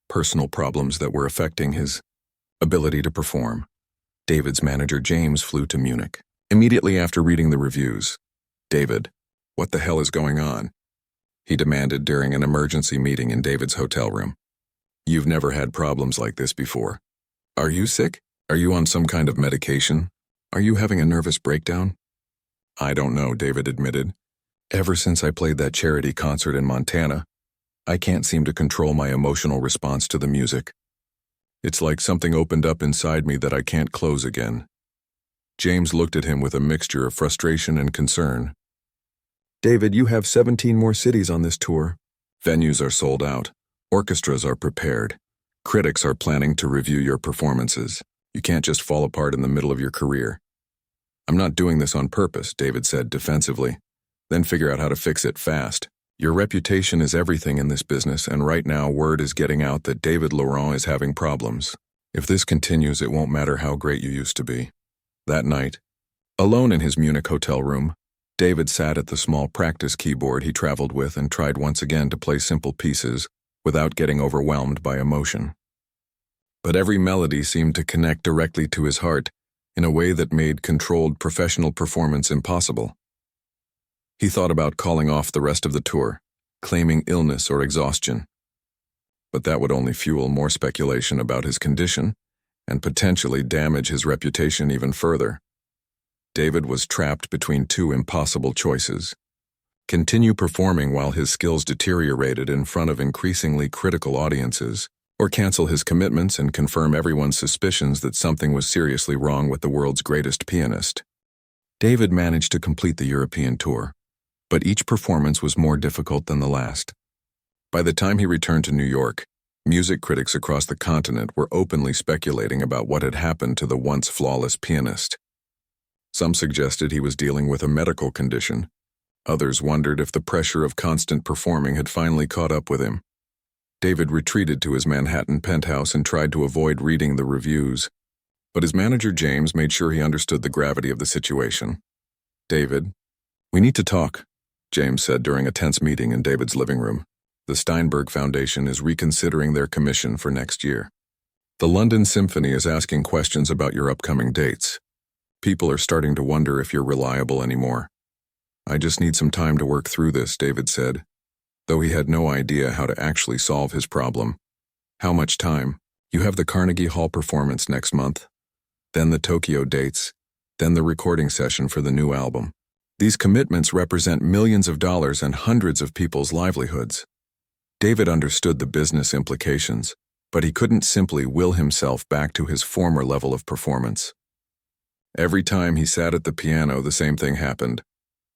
personal problems that were affecting his ability to perform. David's manager James flew to Munich. Immediately after reading the reviews, David, what the hell is going on? He demanded during an emergency meeting in David's hotel room. You've never had problems like this before. Are you sick? Are you on some kind of medication? Are you having a nervous breakdown? I don't know, David admitted. Ever since I played that charity concert in Montana, I can't seem to control my emotional response to the music. It's like something opened up inside me that I can't close again. James looked at him with a mixture of frustration and concern. David, you have 17 more cities on this tour. Venues are sold out. Orchestras are prepared. Critics are planning to review your performances. You can't just fall apart in the middle of your career. I'm not doing this on purpose, David said defensively. Then figure out how to fix it fast. Your reputation is everything in this business, and right now word is getting out that David Laurent is having problems. If this continues, it won't matter how great you used to be. That night, alone in his Munich hotel room, David sat at the small practice keyboard he traveled with and tried once again to play simple pieces without getting overwhelmed by emotion. But every melody seemed to connect directly to his heart in a way that made controlled professional performance impossible. He thought about calling off the rest of the tour, claiming illness or exhaustion. But that would only fuel more speculation about his condition and potentially damage his reputation even further. David was trapped between two impossible choices: continue performing while his skills deteriorated in front of increasingly critical audiences, or cancel his commitments and confirm everyone's suspicions that something was seriously wrong with the world's greatest pianist. David managed to complete the European tour, but each performance was more difficult than the last. By the time he returned to New York, music critics across the continent were openly speculating about what had happened to the once flawless pianist. Some suggested he was dealing with a medical condition. Others wondered if the pressure of constant performing had finally caught up with him. David retreated to his Manhattan penthouse and tried to avoid reading the reviews, but his manager James made sure he understood the gravity of the situation. David, we need to talk, James said during a tense meeting in David's living room. The Steinberg Foundation is reconsidering their commission for next year. The London Symphony is asking questions about your upcoming dates. People are starting to wonder if you're reliable anymore. I just need some time to work through this, David said, though he had no idea how to actually solve his problem. How much time? You have the Carnegie Hall performance next month, then the Tokyo dates, then the recording session for the new album. These commitments represent millions of dollars and hundreds of people's livelihoods. David understood the business implications, but he couldn't simply will himself back to his former level of performance. Every time he sat at the piano, the same thing happened: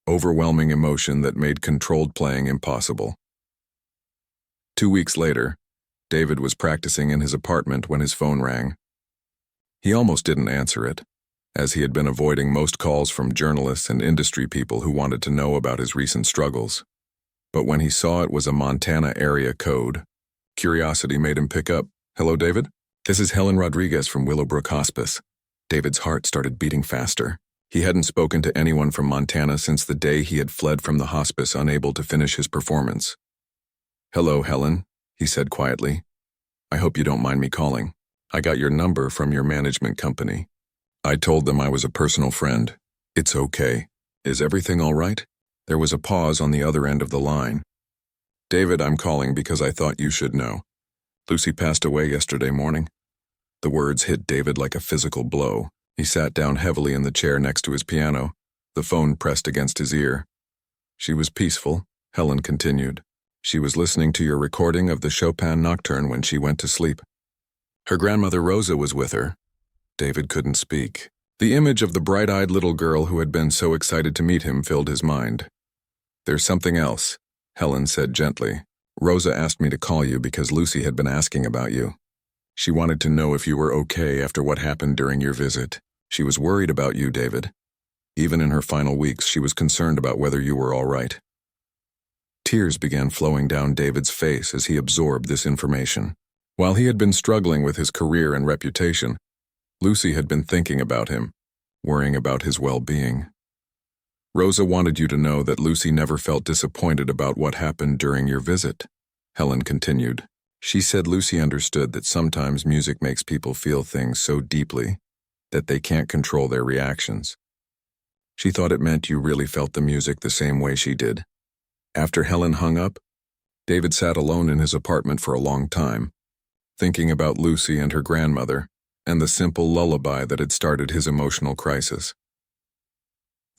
overwhelming emotion that made controlled playing impossible. 2 weeks later, David was practicing in his apartment when his phone rang. He almost didn't answer it, as he had been avoiding most calls from journalists and industry people who wanted to know about his recent struggles. But when he saw it was a Montana area code, curiosity made him pick up. Hello, David? This is Helen Rodriguez from Willowbrook Hospice. David's heart started beating faster. He hadn't spoken to anyone from Montana since the day he had fled from the hospice, unable to finish his performance. Hello, Helen, he said quietly. I hope you don't mind me calling. I got your number from your management company. I told them I was a personal friend. It's okay. Is everything all right? There was a pause on the other end of the line. David, I'm calling because I thought you should know. Lucy passed away yesterday morning. The words hit David like a physical blow. He sat down heavily in the chair next to his piano, the phone pressed against his ear. She was peaceful, Helen continued. She was listening to your recording of the Chopin Nocturne when she went to sleep. Her grandmother Rosa was with her. David couldn't speak. The image of the bright-eyed little girl who had been so excited to meet him filled his mind. There's something else, Helen said gently. Rosa asked me to call you because Lucy had been asking about you. She wanted to know if you were okay after what happened during your visit. She was worried about you, David. Even in her final weeks, she was concerned about whether you were all right. Tears began flowing down David's face as he absorbed this information. While he had been struggling with his career and reputation, Lucy had been thinking about him, worrying about his well-being. Rosa wanted you to know that Lucy never felt disappointed about what happened during your visit, Helen continued. She said Lucy understood that sometimes music makes people feel things so deeply that they can't control their reactions. She thought it meant you really felt the music the same way she did. After Helen hung up, David sat alone in his apartment for a long time, thinking about Lucy and her grandmother and the simple lullaby that had started his emotional crisis.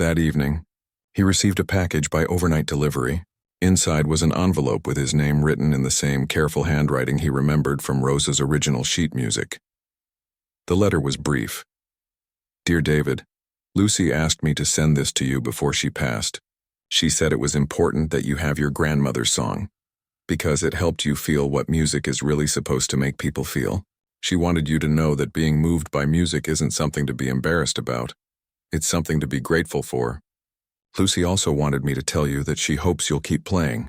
That evening, he received a package by overnight delivery. Inside was an envelope with his name written in the same careful handwriting he remembered from Rosa's original sheet music. The letter was brief. Dear David, Lucy asked me to send this to you before she passed. She said it was important that you have your grandmother's song, because it helped you feel what music is really supposed to make people feel. She wanted you to know that being moved by music isn't something to be embarrassed about. It's something to be grateful for. Lucy also wanted me to tell you that she hopes you'll keep playing,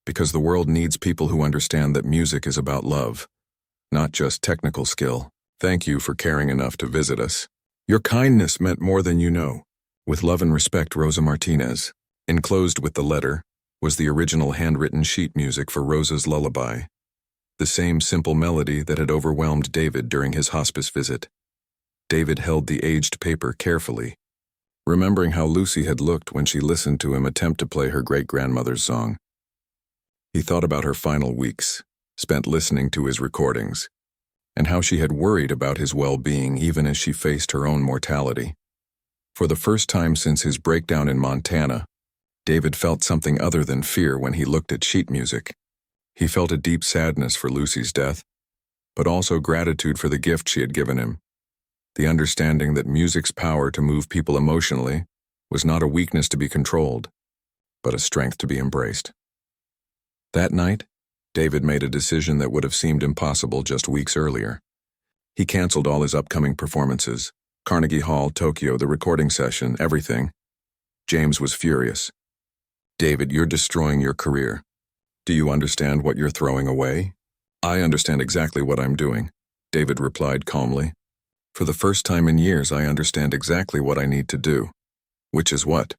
because the world needs people who understand that music is about love, not just technical skill. Thank you for caring enough to visit us. Your kindness meant more than you know. With love and respect, Rosa Martinez. Enclosed with the letter was the original handwritten sheet music for Rosa's lullaby, the same simple melody that had overwhelmed David during his hospice visit. David held the aged paper carefully, remembering how Lucy had looked when she listened to him attempt to play her great-grandmother's song. He thought about her final weeks, spent listening to his recordings, and how she had worried about his well-being even as she faced her own mortality. For the first time since his breakdown in Montana, David felt something other than fear when he looked at sheet music. He felt a deep sadness for Lucy's death, but also gratitude for the gift she had given him. The understanding that music's power to move people emotionally was not a weakness to be controlled, but a strength to be embraced. That night, David made a decision that would have seemed impossible just weeks earlier. He canceled all his upcoming performances, Carnegie Hall, Tokyo, the recording session, everything. James was furious. David, you're destroying your career. Do you understand what you're throwing away? I understand exactly what I'm doing, David replied calmly. For the first time in years, I understand exactly what I need to do. Which is what?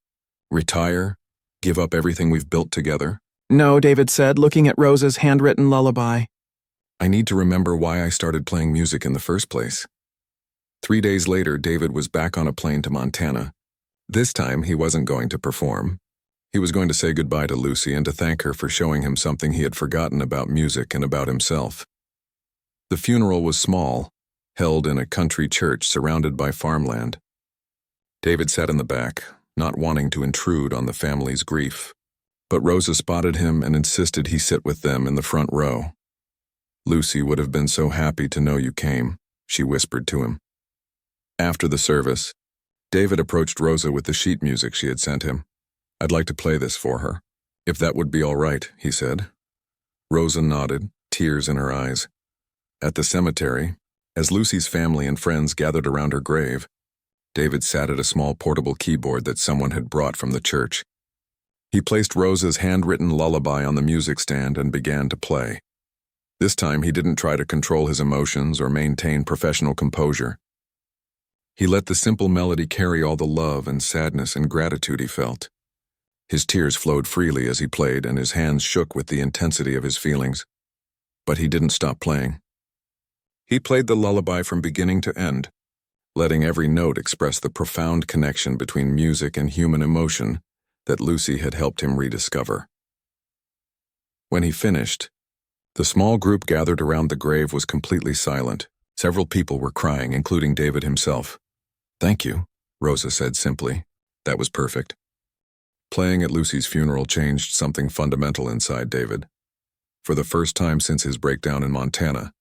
Retire? Give up everything we've built together? No, David said, looking at Rosa's handwritten lullaby. I need to remember why I started playing music in the first place. 3 days later, David was back on a plane to Montana. This time, he wasn't going to perform. He was going to say goodbye to Lucy and to thank her for showing him something he had forgotten about music and about himself. The funeral was small, held in a country church surrounded by farmland. David sat in the back, not wanting to intrude on the family's grief, but Rosa spotted him and insisted he sit with them in the front row. Lucy would have been so happy to know you came, she whispered to him. After the service, David approached Rosa with the sheet music she had sent him. I'd like to play this for her, if that would be all right, he said. Rosa nodded, tears in her eyes. At the cemetery, as Lucy's family and friends gathered around her grave, David sat at a small portable keyboard that someone had brought from the church. He placed Rosa's handwritten lullaby on the music stand and began to play. This time he didn't try to control his emotions or maintain professional composure. He let the simple melody carry all the love and sadness and gratitude he felt. His tears flowed freely as he played, and his hands shook with the intensity of his feelings. But he didn't stop playing. He played the lullaby from beginning to end, letting every note express the profound connection between music and human emotion that Lucy had helped him rediscover. When he finished, the small group gathered around the grave was completely silent. Several people were crying, including David himself. Thank you, Rosa said simply. That was perfect. Playing at Lucy's funeral changed something fundamental inside David. For the first time since his breakdown in Montana,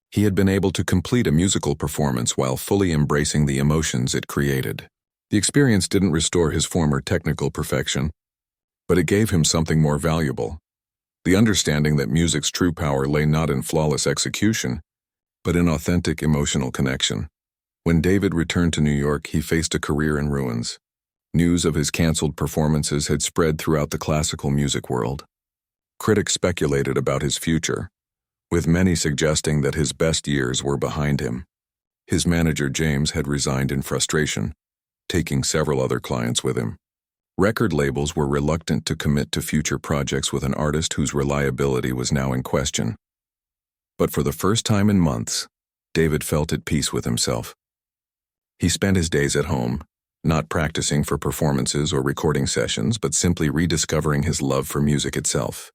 he had been able to complete a musical performance while fully embracing the emotions it created. The experience didn't restore his former technical perfection, but it gave him something more valuable: the understanding that music's true power lay not in flawless execution, but in authentic emotional connection. When David returned to New York, he faced a career in ruins. News of his canceled performances had spread throughout the classical music world. Critics speculated about his future, with many suggesting that his best years were behind him. His manager James had resigned in frustration, taking several other clients with him. Record labels were reluctant to commit to future projects with an artist whose reliability was now in question. But for the first time in months, David felt at peace with himself. He spent his days at home, not practicing for performances or recording sessions, but simply rediscovering his love for music itself.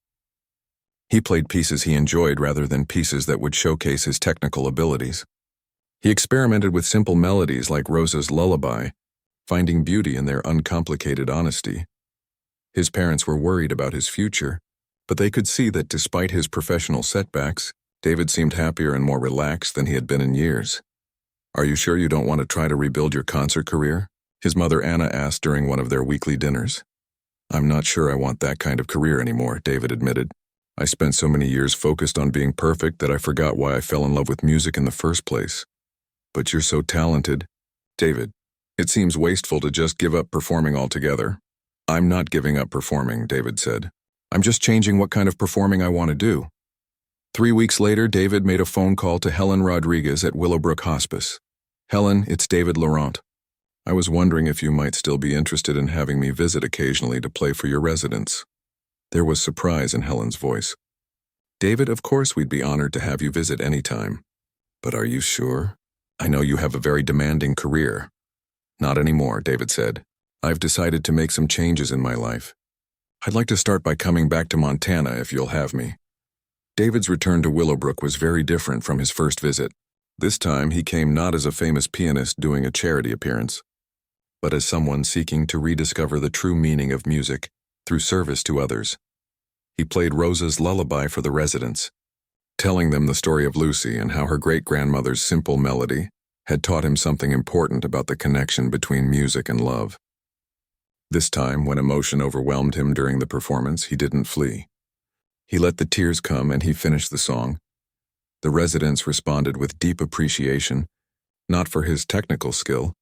He played pieces he enjoyed rather than pieces that would showcase his technical abilities. He experimented with simple melodies like Rosa's Lullaby, finding beauty in their uncomplicated honesty. His parents were worried about his future, but they could see that despite his professional setbacks, David seemed happier and more relaxed than he had been in years. "Are you sure you don't want to try to rebuild your concert career?" his mother Anna asked during one of their weekly dinners. "I'm not sure I want that kind of career anymore," David admitted. "I spent so many years focused on being perfect that I forgot why I fell in love with music in the first place." "But you're so talented." "David, it seems wasteful to just give up performing altogether." "I'm not giving up performing," David said. "I'm just changing what kind of performing I want to do." 3 weeks later, David made a phone call to Helen Rodriguez at Willowbrook Hospice. "Helen, it's David Laurent. I was wondering if you might still be interested in having me visit occasionally to play for your residents." There was surprise in Helen's voice. "David, of course we'd be honored to have you visit any time. But are you sure? I know you have a very demanding career." "Not anymore," David said. "I've decided to make some changes in my life. I'd like to start by coming back to Montana if you'll have me." David's return to Willowbrook was very different from his first visit. This time he came not as a famous pianist doing a charity appearance, but as someone seeking to rediscover the true meaning of music through service to others. He played Rosa's Lullaby for the residents, telling them the story of Lucy and how her great-grandmother's simple melody had taught him something important about the connection between music and love. This time, when emotion overwhelmed him during the performance, he didn't flee. He let the tears come and he finished the song. The residents responded with deep appreciation, not for his technical skill,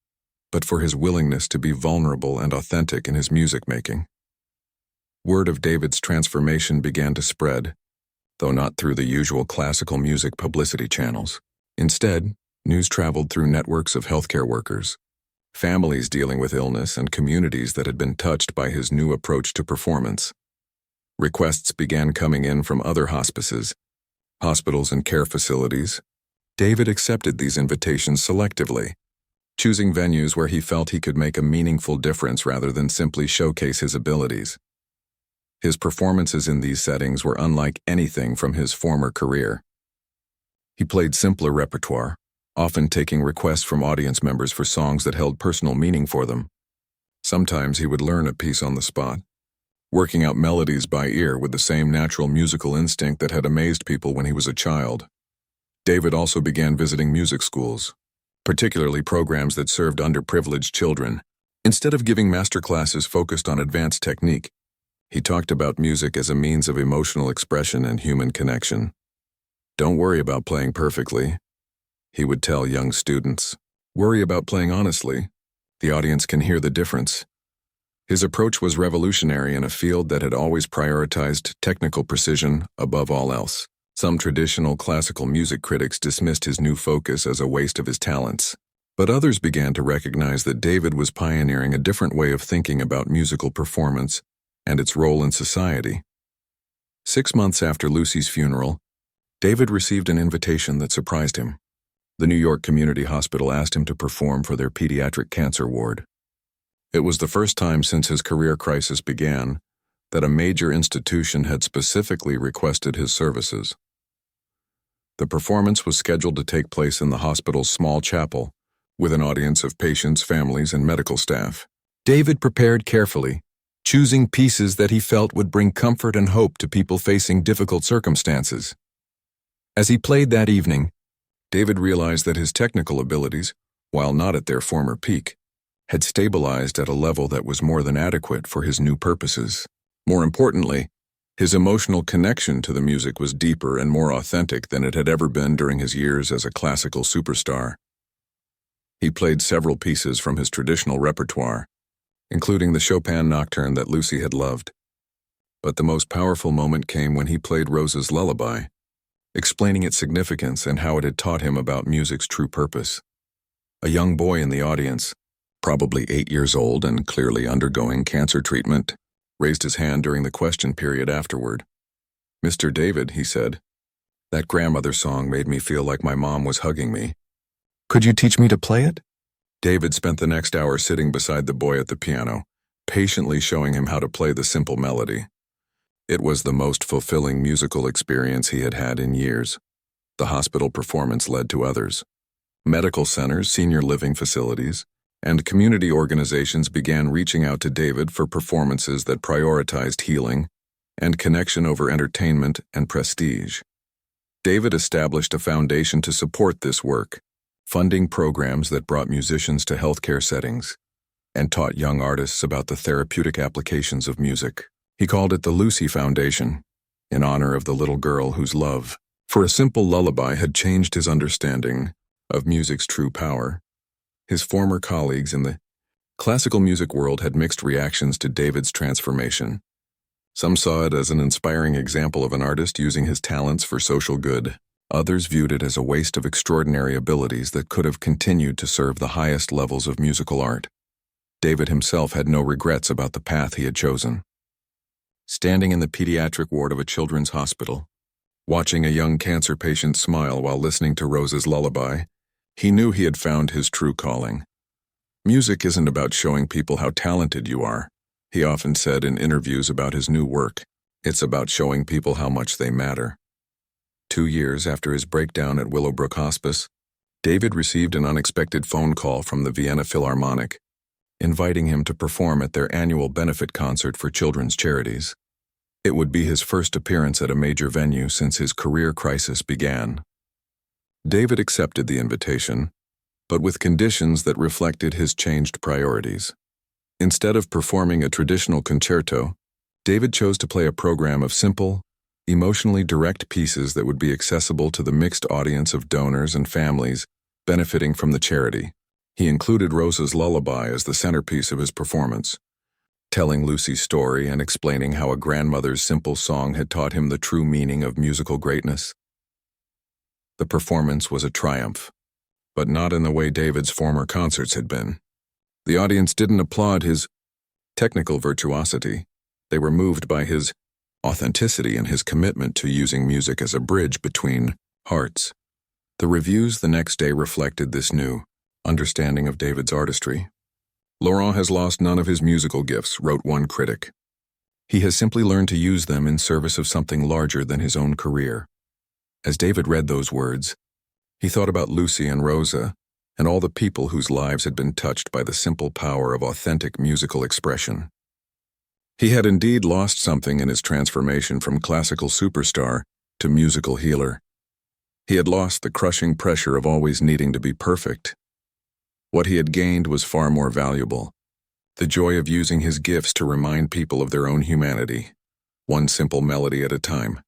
but for his willingness to be vulnerable and authentic in his music making. Word of David's transformation began to spread, though not through the usual classical music publicity channels. Instead, news traveled through networks of healthcare workers, families dealing with illness, and communities that had been touched by his new approach to performance. Requests began coming in from other hospices, hospitals, and care facilities. David accepted these invitations selectively, choosing venues where he felt he could make a meaningful difference rather than simply showcase his abilities. His performances in these settings were unlike anything from his former career. He played simpler repertoire, often taking requests from audience members for songs that held personal meaning for them. Sometimes he would learn a piece on the spot, working out melodies by ear with the same natural musical instinct that had amazed people when he was a child. David also began visiting music schools, particularly programs that served underprivileged children. Instead of giving master classes focused on advanced technique, he talked about music as a means of emotional expression and human connection. "Don't worry about playing perfectly," he would tell young students. "Worry about playing honestly. The audience can hear the difference." His approach was revolutionary in a field that had always prioritized technical precision above all else. Some traditional classical music critics dismissed his new focus as a waste of his talents, but others began to recognize that David was pioneering a different way of thinking about musical performance and its role in society. 6 months after Lucy's funeral, David received an invitation that surprised him. The New York Community Hospital asked him to perform for their pediatric cancer ward. It was the first time since his career crisis began that a major institution had specifically requested his services. The performance was scheduled to take place in the hospital's small chapel, with an audience of patients, families, and medical staff. David prepared carefully, choosing pieces that he felt would bring comfort and hope to people facing difficult circumstances. As he played that evening, David realized that his technical abilities, while not at their former peak, had stabilized at a level that was more than adequate for his new purposes. More importantly, his emotional connection to the music was deeper and more authentic than it had ever been during his years as a classical superstar. He played several pieces from his traditional repertoire, including the Chopin nocturne that Lucy had loved. But the most powerful moment came when he played Rose's Lullaby, explaining its significance and how it had taught him about music's true purpose. A young boy in the audience, probably 8 years old and clearly undergoing cancer treatment, raised his hand during the question period afterward. "Mr. David," he said, "that grandmother song made me feel like my mom was hugging me. Could you teach me to play it?" David spent the next hour sitting beside the boy at the piano, patiently showing him how to play the simple melody. It was the most fulfilling musical experience he had had in years. The hospital performance led to others. Medical centers, senior living facilities, and community organizations began reaching out to David for performances that prioritized healing and connection over entertainment and prestige. David established a foundation to support this work, funding programs that brought musicians to healthcare settings and taught young artists about the therapeutic applications of music. He called it the Lucy Foundation, in honor of the little girl whose love for a simple lullaby had changed his understanding of music's true power. His former colleagues in the classical music world had mixed reactions to David's transformation. Some saw it as an inspiring example of an artist using his talents for social good. Others viewed it as a waste of extraordinary abilities that could have continued to serve the highest levels of musical art. David himself had no regrets about the path he had chosen. Standing in the pediatric ward of a children's hospital, watching a young cancer patient smile while listening to Rose's Lullaby, he knew he had found his true calling. "Music isn't about showing people how talented you are," he often said in interviews about his new work. "It's about showing people how much they matter." 2 years after his breakdown at Willowbrook Hospice, David received an unexpected phone call from the Vienna Philharmonic, inviting him to perform at their annual benefit concert for children's charities. It would be his first appearance at a major venue since his career crisis began. David accepted the invitation, but with conditions that reflected his changed priorities. Instead of performing a traditional concerto, David chose to play a program of simple, emotionally direct pieces that would be accessible to the mixed audience of donors and families benefiting from the charity. He included Rose's Lullaby as the centerpiece of his performance, telling Lucy's story and explaining how a grandmother's simple song had taught him the true meaning of musical greatness. The performance was a triumph, but not in the way David's former concerts had been. The audience didn't applaud his technical virtuosity. They were moved by his authenticity and his commitment to using music as a bridge between hearts. The reviews the next day reflected this new understanding of David's artistry. "Laurent has lost none of his musical gifts," wrote one critic. "He has simply learned to use them in service of something larger than his own career." As David read those words, he thought about Lucy and Rosa and all the people whose lives had been touched by the simple power of authentic musical expression. He had indeed lost something in his transformation from classical superstar to musical healer. He had lost the crushing pressure of always needing to be perfect. What he had gained was far more valuable: the joy of using his gifts to remind people of their own humanity, one simple melody at a time.